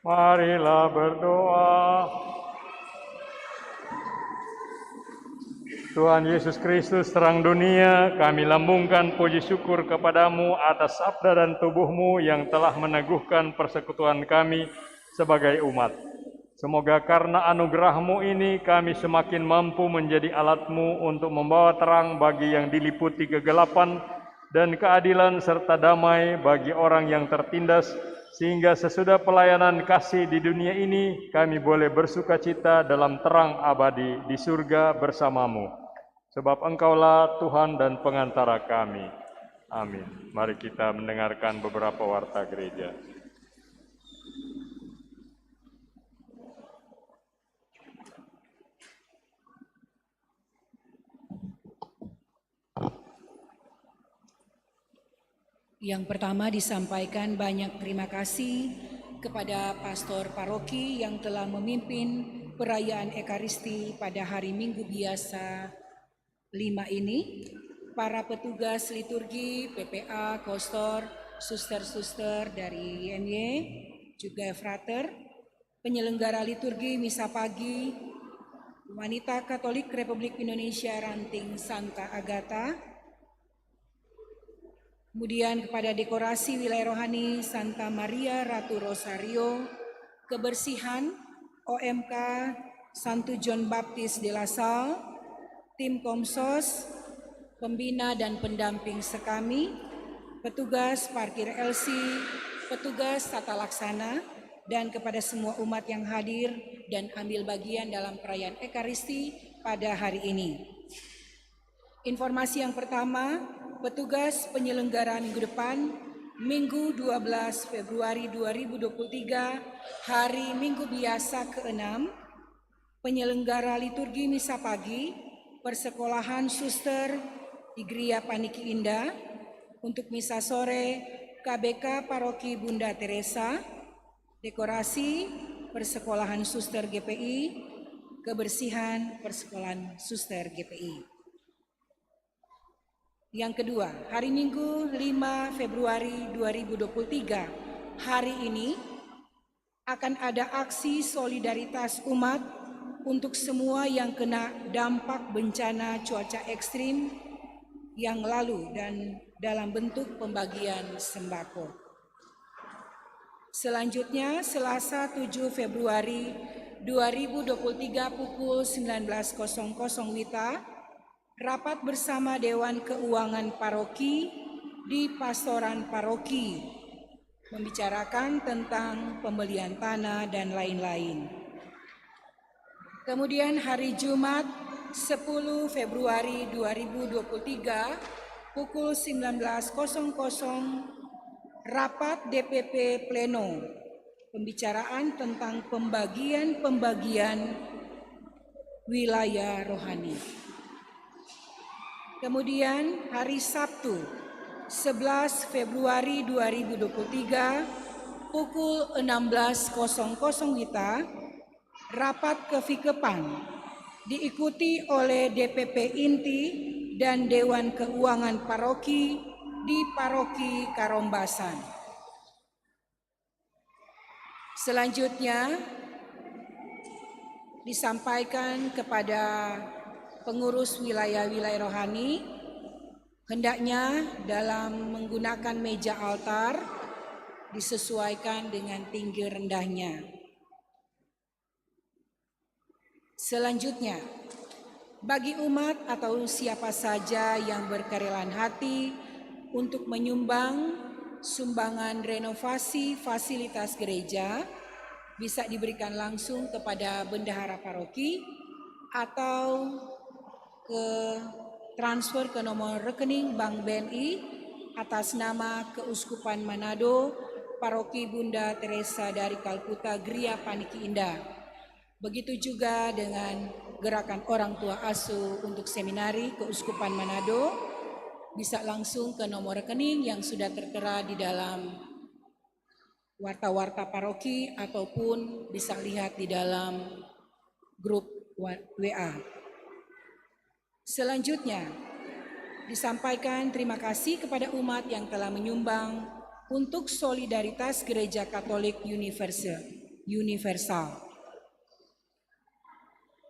Marilah berdoa. Tuhan Yesus Kristus, terang dunia, kami lambungkan puji syukur kepadamu atas sabda dan tubuhmu yang telah meneguhkan persekutuan kami sebagai umat. Semoga karena anugerahmu ini kami semakin mampu menjadi alatmu untuk membawa terang bagi yang diliputi kegelapan dan keadilan serta damai bagi orang yang tertindas, sehingga sesudah pelayanan kasih di dunia ini kami boleh bersukacita dalam terang abadi di surga bersamamu. Sebab Engkaulah Tuhan dan pengantara kami. Amin. Mari kita mendengarkan beberapa warta gereja. Yang pertama disampaikan banyak terima kasih kepada pastor paroki yang telah memimpin perayaan Ekaristi pada hari Minggu biasa 5 ini, para petugas liturgi, PPA, Kostor, suster-suster dari IMY, juga frater, penyelenggara liturgi misa pagi, wanita Katolik Republik Indonesia Ranting Santa Agata, kemudian kepada dekorasi wilayah rohani Santa Maria Ratu Rosario, kebersihan OMK Santo John Baptist de La Salle, tim Komsos, pembina dan pendamping sekami, petugas parkir LC, petugas tata laksana, dan kepada semua umat yang hadir dan ambil bagian dalam perayaan Ekaristi pada hari ini. Informasi yang pertama, petugas penyelenggaraan minggu depan, Minggu 12 Februari 2023, hari Minggu biasa ke-6, penyelenggara liturgi misa pagi, Persekolahan Suster di Gria Paniki Indah, untuk misa sore KBK Paroki Bunda Teresa, dekorasi Persekolahan Suster GPI, kebersihan Persekolahan Suster GPI. Yang kedua, hari Minggu 5 Februari 2023, hari ini akan ada aksi solidaritas umat untuk semua yang kena dampak bencana cuaca ekstrim yang lalu dan dalam bentuk pembagian sembako. Selanjutnya, Selasa 7 Februari 2023 pukul 19.00 WITA, rapat bersama Dewan Keuangan Paroki di Pastoran Paroki, membicarakan tentang pembelian tanah dan lain-lain. Kemudian hari Jumat 10 Februari 2023 pukul 19.00 rapat DPP Pleno, pembicaraan tentang pembagian wilayah rohani. Kemudian hari Sabtu 11 Februari 2023 pukul 16.00 WITA, rapat kefikepan diikuti oleh DPP Inti dan Dewan Keuangan Paroki di Paroki Karombasan. Selanjutnya disampaikan kepada pengurus wilayah-wilayah rohani, hendaknya dalam menggunakan meja altar disesuaikan dengan tinggi rendahnya. Selanjutnya, bagi umat atau siapa saja yang berkerelaan hati untuk menyumbang sumbangan renovasi fasilitas gereja, bisa diberikan langsung kepada bendahara paroki atau transfer ke nomor rekening Bank BNI atas nama Keuskupan Manado, Paroki Bunda Teresa dari Kalkuta, Gria Paniki Indah. Begitu juga dengan gerakan orang tua asuh untuk seminari Keuskupan Manado, bisa langsung ke nomor rekening yang sudah tertera di dalam warta-warta paroki ataupun bisa lihat di dalam grup WA. Selanjutnya, disampaikan terima kasih kepada umat yang telah menyumbang untuk solidaritas Gereja Katolik Universal. universal.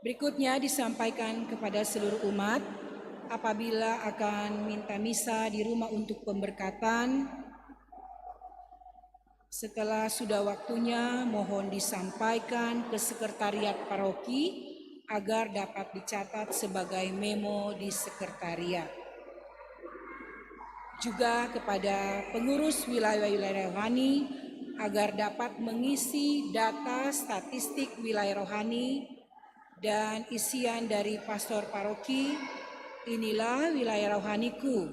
Berikutnya disampaikan kepada seluruh umat, apabila akan minta misa di rumah untuk pemberkatan, setelah sudah waktunya mohon disampaikan ke sekretariat paroki agar dapat dicatat sebagai memo di sekretariat. Juga kepada pengurus wilayah-wilayah rohani agar dapat mengisi data statistik wilayah rohani dan isian dari pastor paroki. Inilah wilayah rohaniku.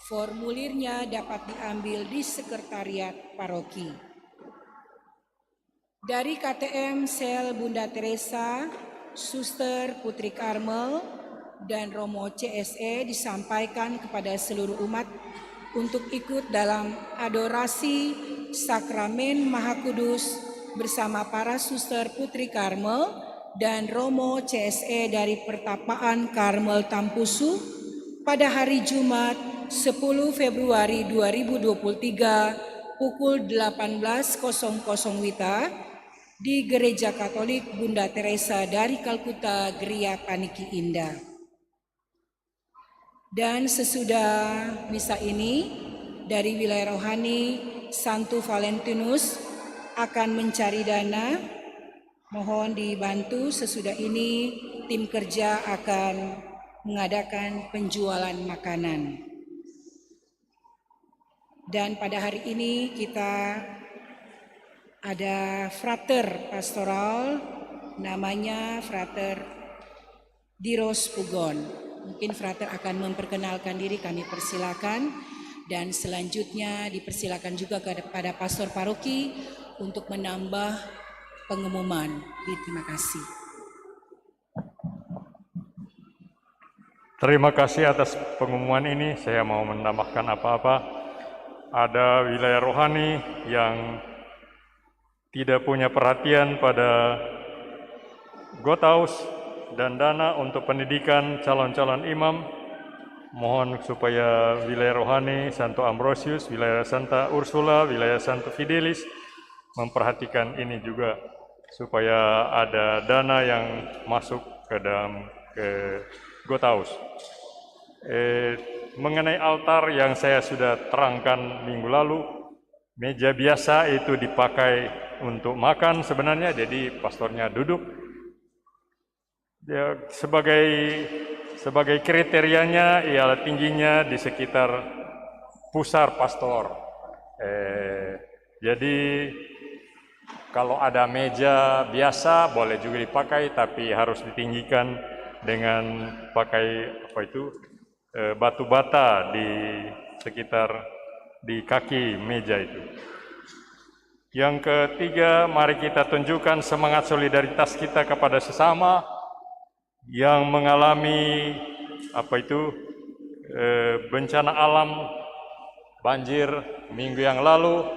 Formulirnya dapat diambil di sekretariat paroki. Dari KTM Sel Bunda Teresa, Suster Putri Karmel, dan Romo CSE disampaikan kepada seluruh umat untuk ikut dalam adorasi Sakramen Maha Kudus bersama para Suster Putri Karmel dan Romo CSE dari Pertapaan Karmel Tampusu pada hari Jumat 10 Februari 2023 pukul 18.00 WITA di Gereja Katolik Bunda Teresa dari Kalkuta, Gria Paniki Indah. Dan sesudah misa ini, dari wilayah rohani Santo Valentinus akan mencari dana. Mohon dibantu, sesudah ini tim kerja akan mengadakan penjualan makanan. Dan pada hari ini kita ada frater pastoral, namanya Frater Diros Pugon. Mungkin frater akan memperkenalkan diri, kami persilakan. Dan selanjutnya dipersilakan juga kepada pastor paroki untuk menambah pengumuman. Terima kasih. Terima kasih atas pengumuman ini. Saya mau menambahkan apa-apa. Ada wilayah rohani yang tidak punya perhatian pada Gotaus dan dana untuk pendidikan calon-calon imam. Mohon supaya wilayah rohani Santo Ambrosius, wilayah Santa Ursula, wilayah Santo Fidelis memperhatikan ini juga, supaya ada dana yang masuk ke dalam Gotaus. Mengenai altar yang saya sudah terangkan minggu lalu, meja biasa itu dipakai untuk makan sebenarnya, jadi pastornya duduk. Ya, sebagai kriterianya ialah tingginya di sekitar pusar pastor. Jadi kalau ada meja biasa boleh juga dipakai, tapi harus ditinggikan dengan pakai batu bata di sekitar di kaki meja itu. Yang ketiga, mari kita tunjukkan semangat solidaritas kita kepada sesama yang mengalami bencana alam, banjir minggu yang lalu.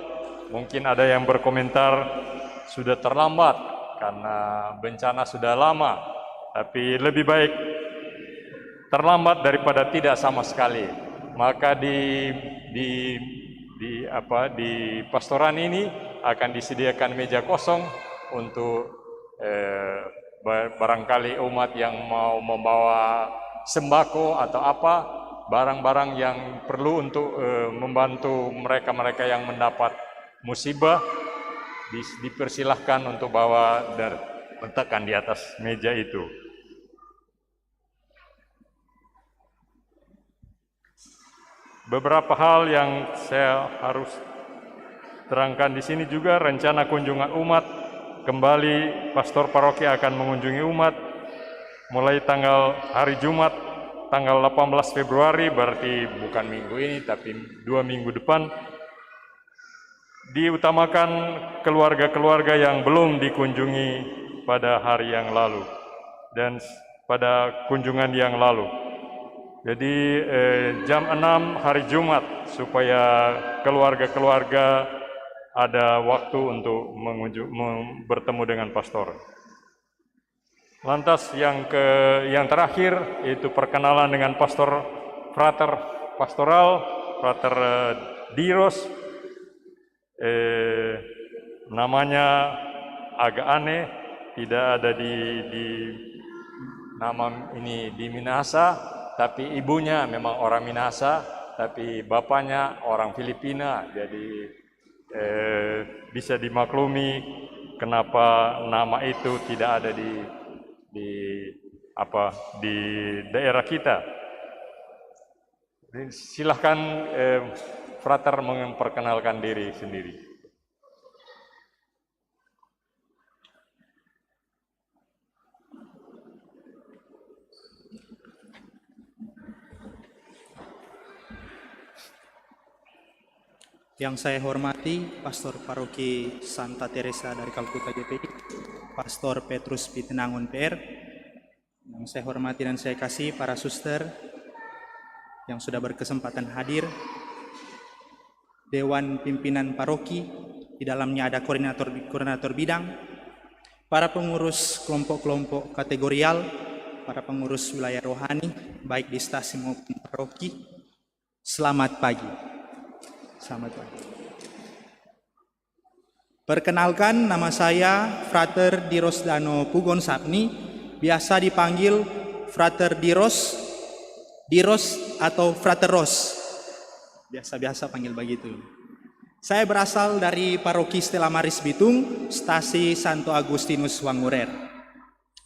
Mungkin ada yang berkomentar sudah terlambat karena bencana sudah lama, tapi lebih baik terlambat daripada tidak sama sekali. Maka di pastoran ini akan disediakan meja kosong untuk barangkali umat yang mau membawa sembako atau apa, barang-barang yang perlu untuk membantu mereka-mereka yang mendapat musibah, dipersilahkan untuk bawa dan letakkan di atas meja itu. Beberapa hal yang saya harus terangkan di sini juga, rencana kunjungan umat. Kembali pastor paroki akan mengunjungi umat mulai hari Jumat tanggal 18 Februari, berarti bukan minggu ini tapi 2 minggu depan. Diutamakan keluarga-keluarga yang belum dikunjungi pada hari yang lalu dan pada kunjungan yang lalu. Jadi jam 6 hari Jumat supaya keluarga-keluarga ada waktu untuk bertemu dengan pastor. Lantas yang terakhir yaitu perkenalan dengan pastor frater pastoral, Frater Diros. Namanya agak aneh, tidak ada di nama ini di Minahasa, tapi ibunya memang orang Minahasa, tapi bapaknya orang Filipina. Jadi bisa dimaklumi kenapa nama itu tidak ada di daerah kita. Silahkan Frater memperkenalkan diri sendiri. Yang saya hormati Pastor Paroki Santa Teresa dari Kalkuta GPI, Pastor Petrus Pitenangun PR. Yang saya hormati dan saya kasih para suster yang sudah berkesempatan hadir, Dewan Pimpinan Paroki, di dalamnya ada koordinator bidang, para pengurus kelompok-kelompok kategorial, para pengurus wilayah rohani, baik di stasi maupun paroki. Selamat pagi. Selamat pagi. Perkenalkan, nama saya Frater Dirosdano Pugon Sapni, biasa dipanggil Frater Diros atau Frater Ros. Biasa-biasa panggil begitu. Saya berasal dari Paroki Stella Maris Bitung, Stasi Santo Agustinus Wangurer.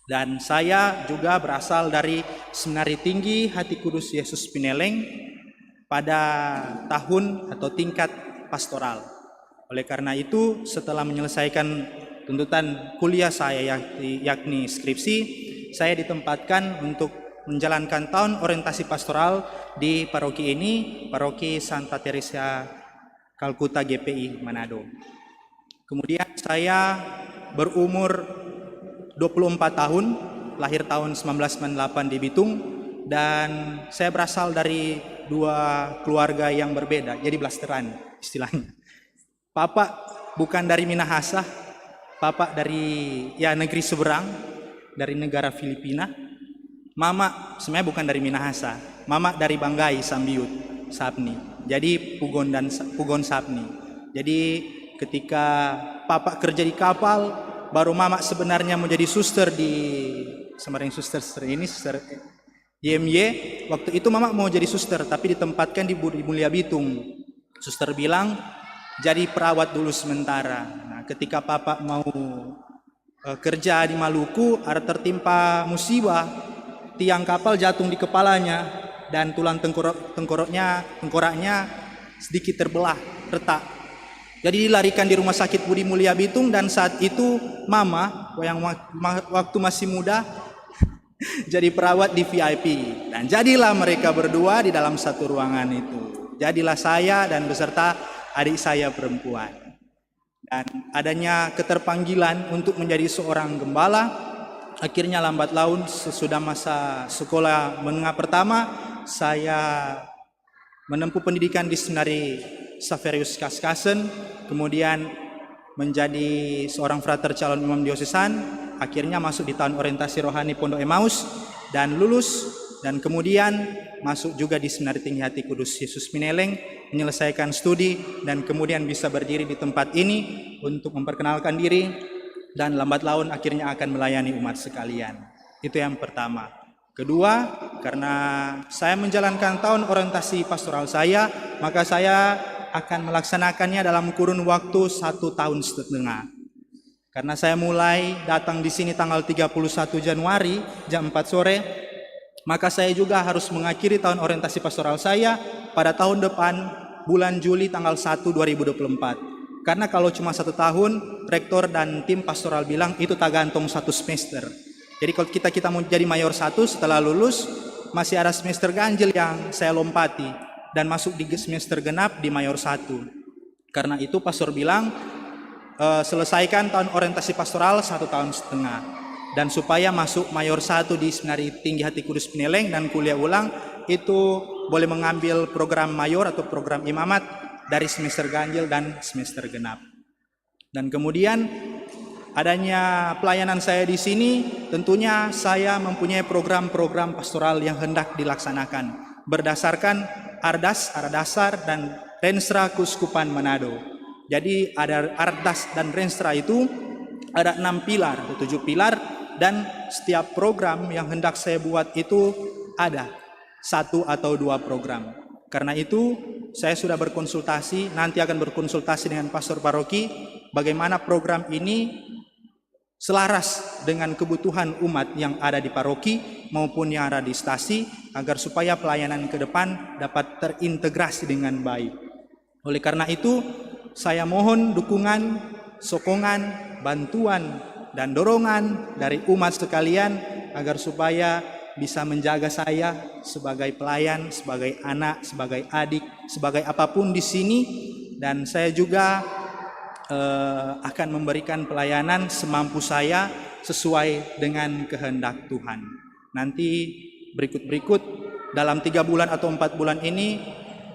Dan saya juga berasal dari Seminari Tinggi Hati Kudus Yesus Pineleng pada tahun atau tingkat pastoral. Oleh karena itu, setelah menyelesaikan tuntutan kuliah saya yakni skripsi, saya ditempatkan untuk menjalankan tahun orientasi pastoral di paroki ini, Paroki Santa Teresa Kalkuta GPI Manado. Kemudian saya berumur 24 tahun, lahir tahun 1998 di Bitung, dan saya berasal dari dua keluarga yang berbeda, jadi blasteran istilahnya. Papa bukan dari Minahasa, papa dari negeri seberang, dari negara Filipina. Mama sebenarnya bukan dari Minahasa, mama dari Banggai Sambiut Sapni. Jadi Pugon Sapni. Jadi ketika papa kerja di kapal, baru mama sebenarnya mau jadi suster di Semaring suster YMY. Waktu itu mama mau jadi suster, tapi ditempatkan di Mulia Bitung. Suster bilang, jadi perawat dulu sementara. Nah, ketika papa mau kerja di Maluku, ada tertimpa musibah, tiang kapal jatuh di kepalanya, dan tulang tengkoraknya sedikit terbelah, retak. Jadi dilarikan di rumah sakit Budi Mulia Bitung, dan saat itu mama yang waktu masih muda jadi perawat di VIP, dan jadilah mereka berdua di dalam satu ruangan itu. Jadilah saya dan beserta adik saya perempuan. Dan adanya keterpanggilan untuk menjadi seorang gembala, akhirnya lambat laun sesudah masa sekolah menengah pertama, saya menempuh pendidikan di Seminari Saverius Kaskasen, kemudian menjadi seorang frater calon imam diosesan, akhirnya masuk di tahun orientasi rohani Pondok Emmaus dan lulus, dan kemudian masuk juga di Seminari Tinggi Hati Kudus Yesus Pineleng, menyelesaikan studi dan kemudian bisa berdiri di tempat ini untuk memperkenalkan diri, dan lambat laun akhirnya akan melayani umat sekalian. Itu yang pertama. Kedua, karena saya menjalankan tahun orientasi pastoral saya, maka saya akan melaksanakannya dalam kurun waktu 1,5 tahun. Karena saya mulai datang di sini tanggal 31 Januari jam 4 sore, maka saya juga harus mengakhiri tahun orientasi pastoral saya pada tahun depan bulan Juli tanggal 1 2024. Karena kalau cuma 1 tahun, rektor dan tim pastoral bilang itu tak gantung 1 semester. Jadi kalau kita mau jadi mayor 1 setelah lulus, masih ada semester ganjil yang saya lompati dan masuk di semester genap di mayor 1. Karena itu pastor bilang, selesaikan tahun orientasi pastoral 1,5 tahun, dan supaya masuk mayor 1 di Seminari Tinggi Hati Kudus Pineleng dan kuliah ulang, itu boleh mengambil program mayor atau program imamat dari semester ganjil dan semester genap. Dan kemudian adanya pelayanan saya di sini, tentunya saya mempunyai program-program pastoral yang hendak dilaksanakan berdasarkan Ardas, Ardasar, dan Renstra Kuskupan Manado. Jadi ada Ardas dan Renstra itu ada 6 pilar atau 7 pilar, dan setiap program yang hendak saya buat itu ada 1 atau 2 program. Karena itu saya sudah berkonsultasi, nanti akan berkonsultasi dengan pastor paroki bagaimana program ini selaras dengan kebutuhan umat yang ada di paroki maupun yang ada di stasi, agar supaya pelayanan ke depan dapat terintegrasi dengan baik. Oleh karena itu, saya mohon dukungan, sokongan, bantuan, dan dorongan dari umat sekalian agar supaya bisa menjaga saya sebagai pelayan, sebagai anak, sebagai adik, sebagai apapun di sini, dan saya juga akan memberikan pelayanan semampu saya sesuai dengan kehendak Tuhan. Nanti berikut-berikut dalam 3 bulan atau 4 bulan ini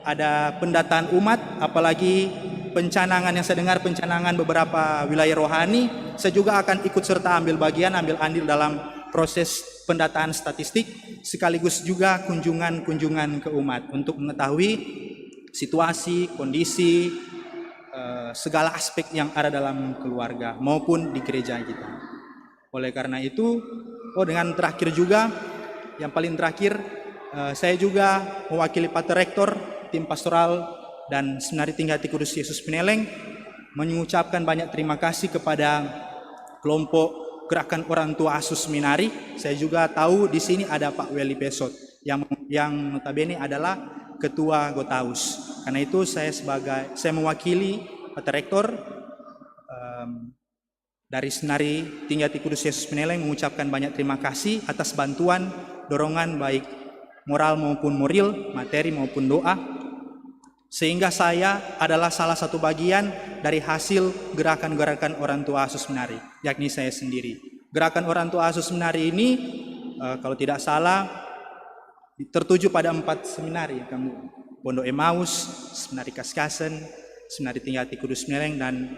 ada pendataan umat, apalagi pencanangan yang saya dengar, pencanangan beberapa wilayah rohani. Saya juga akan ikut serta ambil bagian, ambil andil dalam proses pendataan statistik, sekaligus juga kunjungan-kunjungan ke umat untuk mengetahui situasi, kondisi, segala aspek yang ada dalam keluarga maupun di gereja kita. Oleh karena itu, dengan terakhir juga, yang paling terakhir, saya juga mewakili Pater Rektor, tim pastoral, dan Seminari Tinggi Hati Kudus Yesus Peneleng mengucapkan banyak terima kasih kepada kelompok Gerakan Orang Tua Asuh Seminari. Saya juga tahu di sini ada Pak Weli Besot yang notabene adalah Ketua Gotaus. Karena itu saya mewakili Pater Rektor dari Seminari Tinggi Hati Kudus Yesus Peneleng mengucapkan banyak terima kasih atas bantuan, dorongan baik moral maupun moral, materi maupun doa, sehingga saya adalah salah satu bagian dari hasil gerakan-gerakan Orang Tua Asuh Seminari, yakni saya sendiri. Gerakan Orang Tua Asuh Seminari ini kalau tidak salah tertuju pada 4 seminari, Pondok Emmaus, Seminari Kaskasen, Seminari Tinggi Hati Kudus Peneleng, dan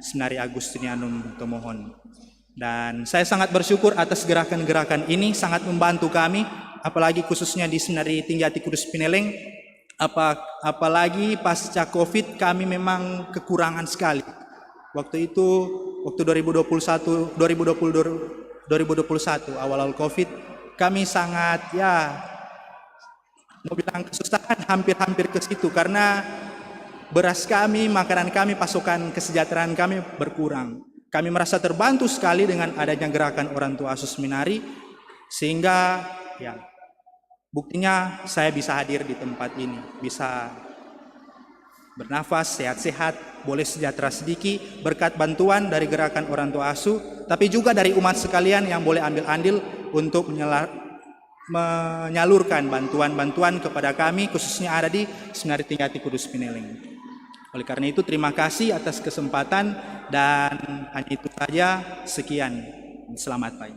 Seminari Agustinianum Tomohon. Dan saya sangat bersyukur atas gerakan-gerakan ini, sangat membantu kami, apalagi khususnya di Seminari Tinggi Hati Kudus Peneleng. Apalagi pasca Covid kami memang kekurangan sekali. Waktu itu, waktu 2021 awal-awal Covid, kami sangat mau bilang kesusahan, hampir ke situ, karena beras kami, makanan kami, pasokan kesejahteraan kami berkurang. Kami merasa terbantu sekali dengan adanya gerakan Orang Tua Asuh Seminari, sehingga buktinya saya bisa hadir di tempat ini, bisa bernafas, sehat-sehat, boleh sejahtera sedikit berkat bantuan dari gerakan Orang Tua Asuh, tapi juga dari umat sekalian yang boleh ambil andil untuk menyalurkan bantuan-bantuan kepada kami, khususnya ada di Seminari Tinggi Hati Kudus Peneleng. Oleh karena itu, terima kasih atas kesempatan, dan hanya itu saja. Sekian, selamat pagi.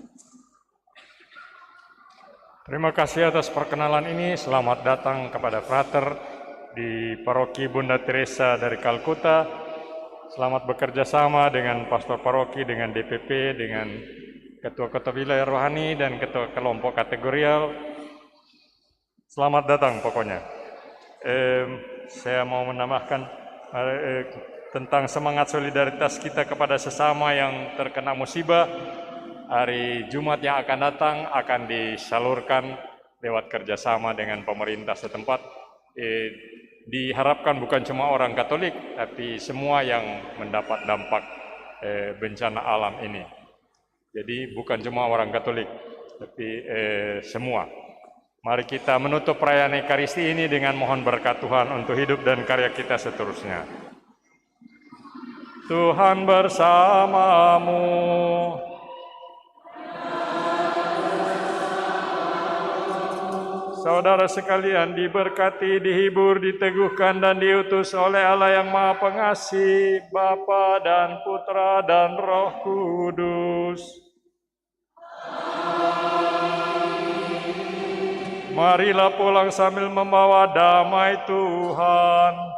Terima kasih atas perkenalan ini. Selamat datang kepada Frater di Paroki Bunda Teresa dari Kalkuta. Selamat bekerja sama dengan Pastor Paroki, dengan DPP, dengan Ketua-Ketua Wilayah Rohani, dan Ketua Kelompok Kategorial. Selamat datang pokoknya. Saya mau menambahkan tentang semangat solidaritas kita kepada sesama yang terkena musibah. Hari Jumat yang akan datang akan disalurkan lewat kerjasama dengan pemerintah setempat. Diharapkan bukan cuma orang Katolik, tapi semua yang mendapat dampak bencana alam ini. Jadi bukan cuma orang Katolik, tapi semua. Mari kita menutup perayaan Ekaristi ini dengan mohon berkat Tuhan untuk hidup dan karya kita seterusnya. Tuhan bersamamu. Saudara sekalian, diberkati, dihibur, diteguhkan, dan diutus oleh Allah yang Maha Pengasih, Bapa dan Putra dan Roh Kudus. Marilah pulang sambil membawa damai Tuhan.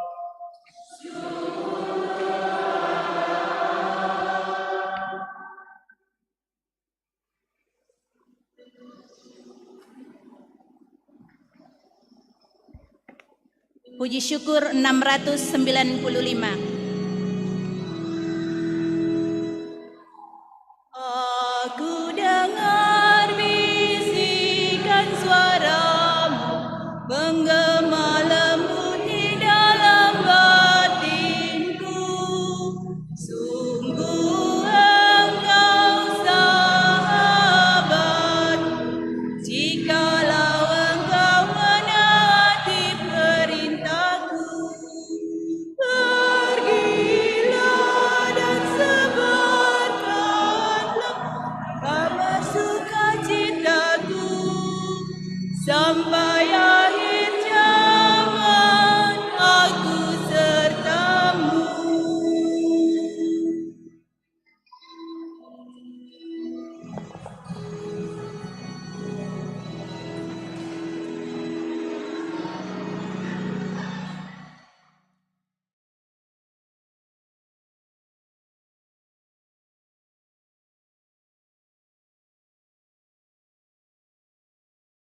Puji syukur 695.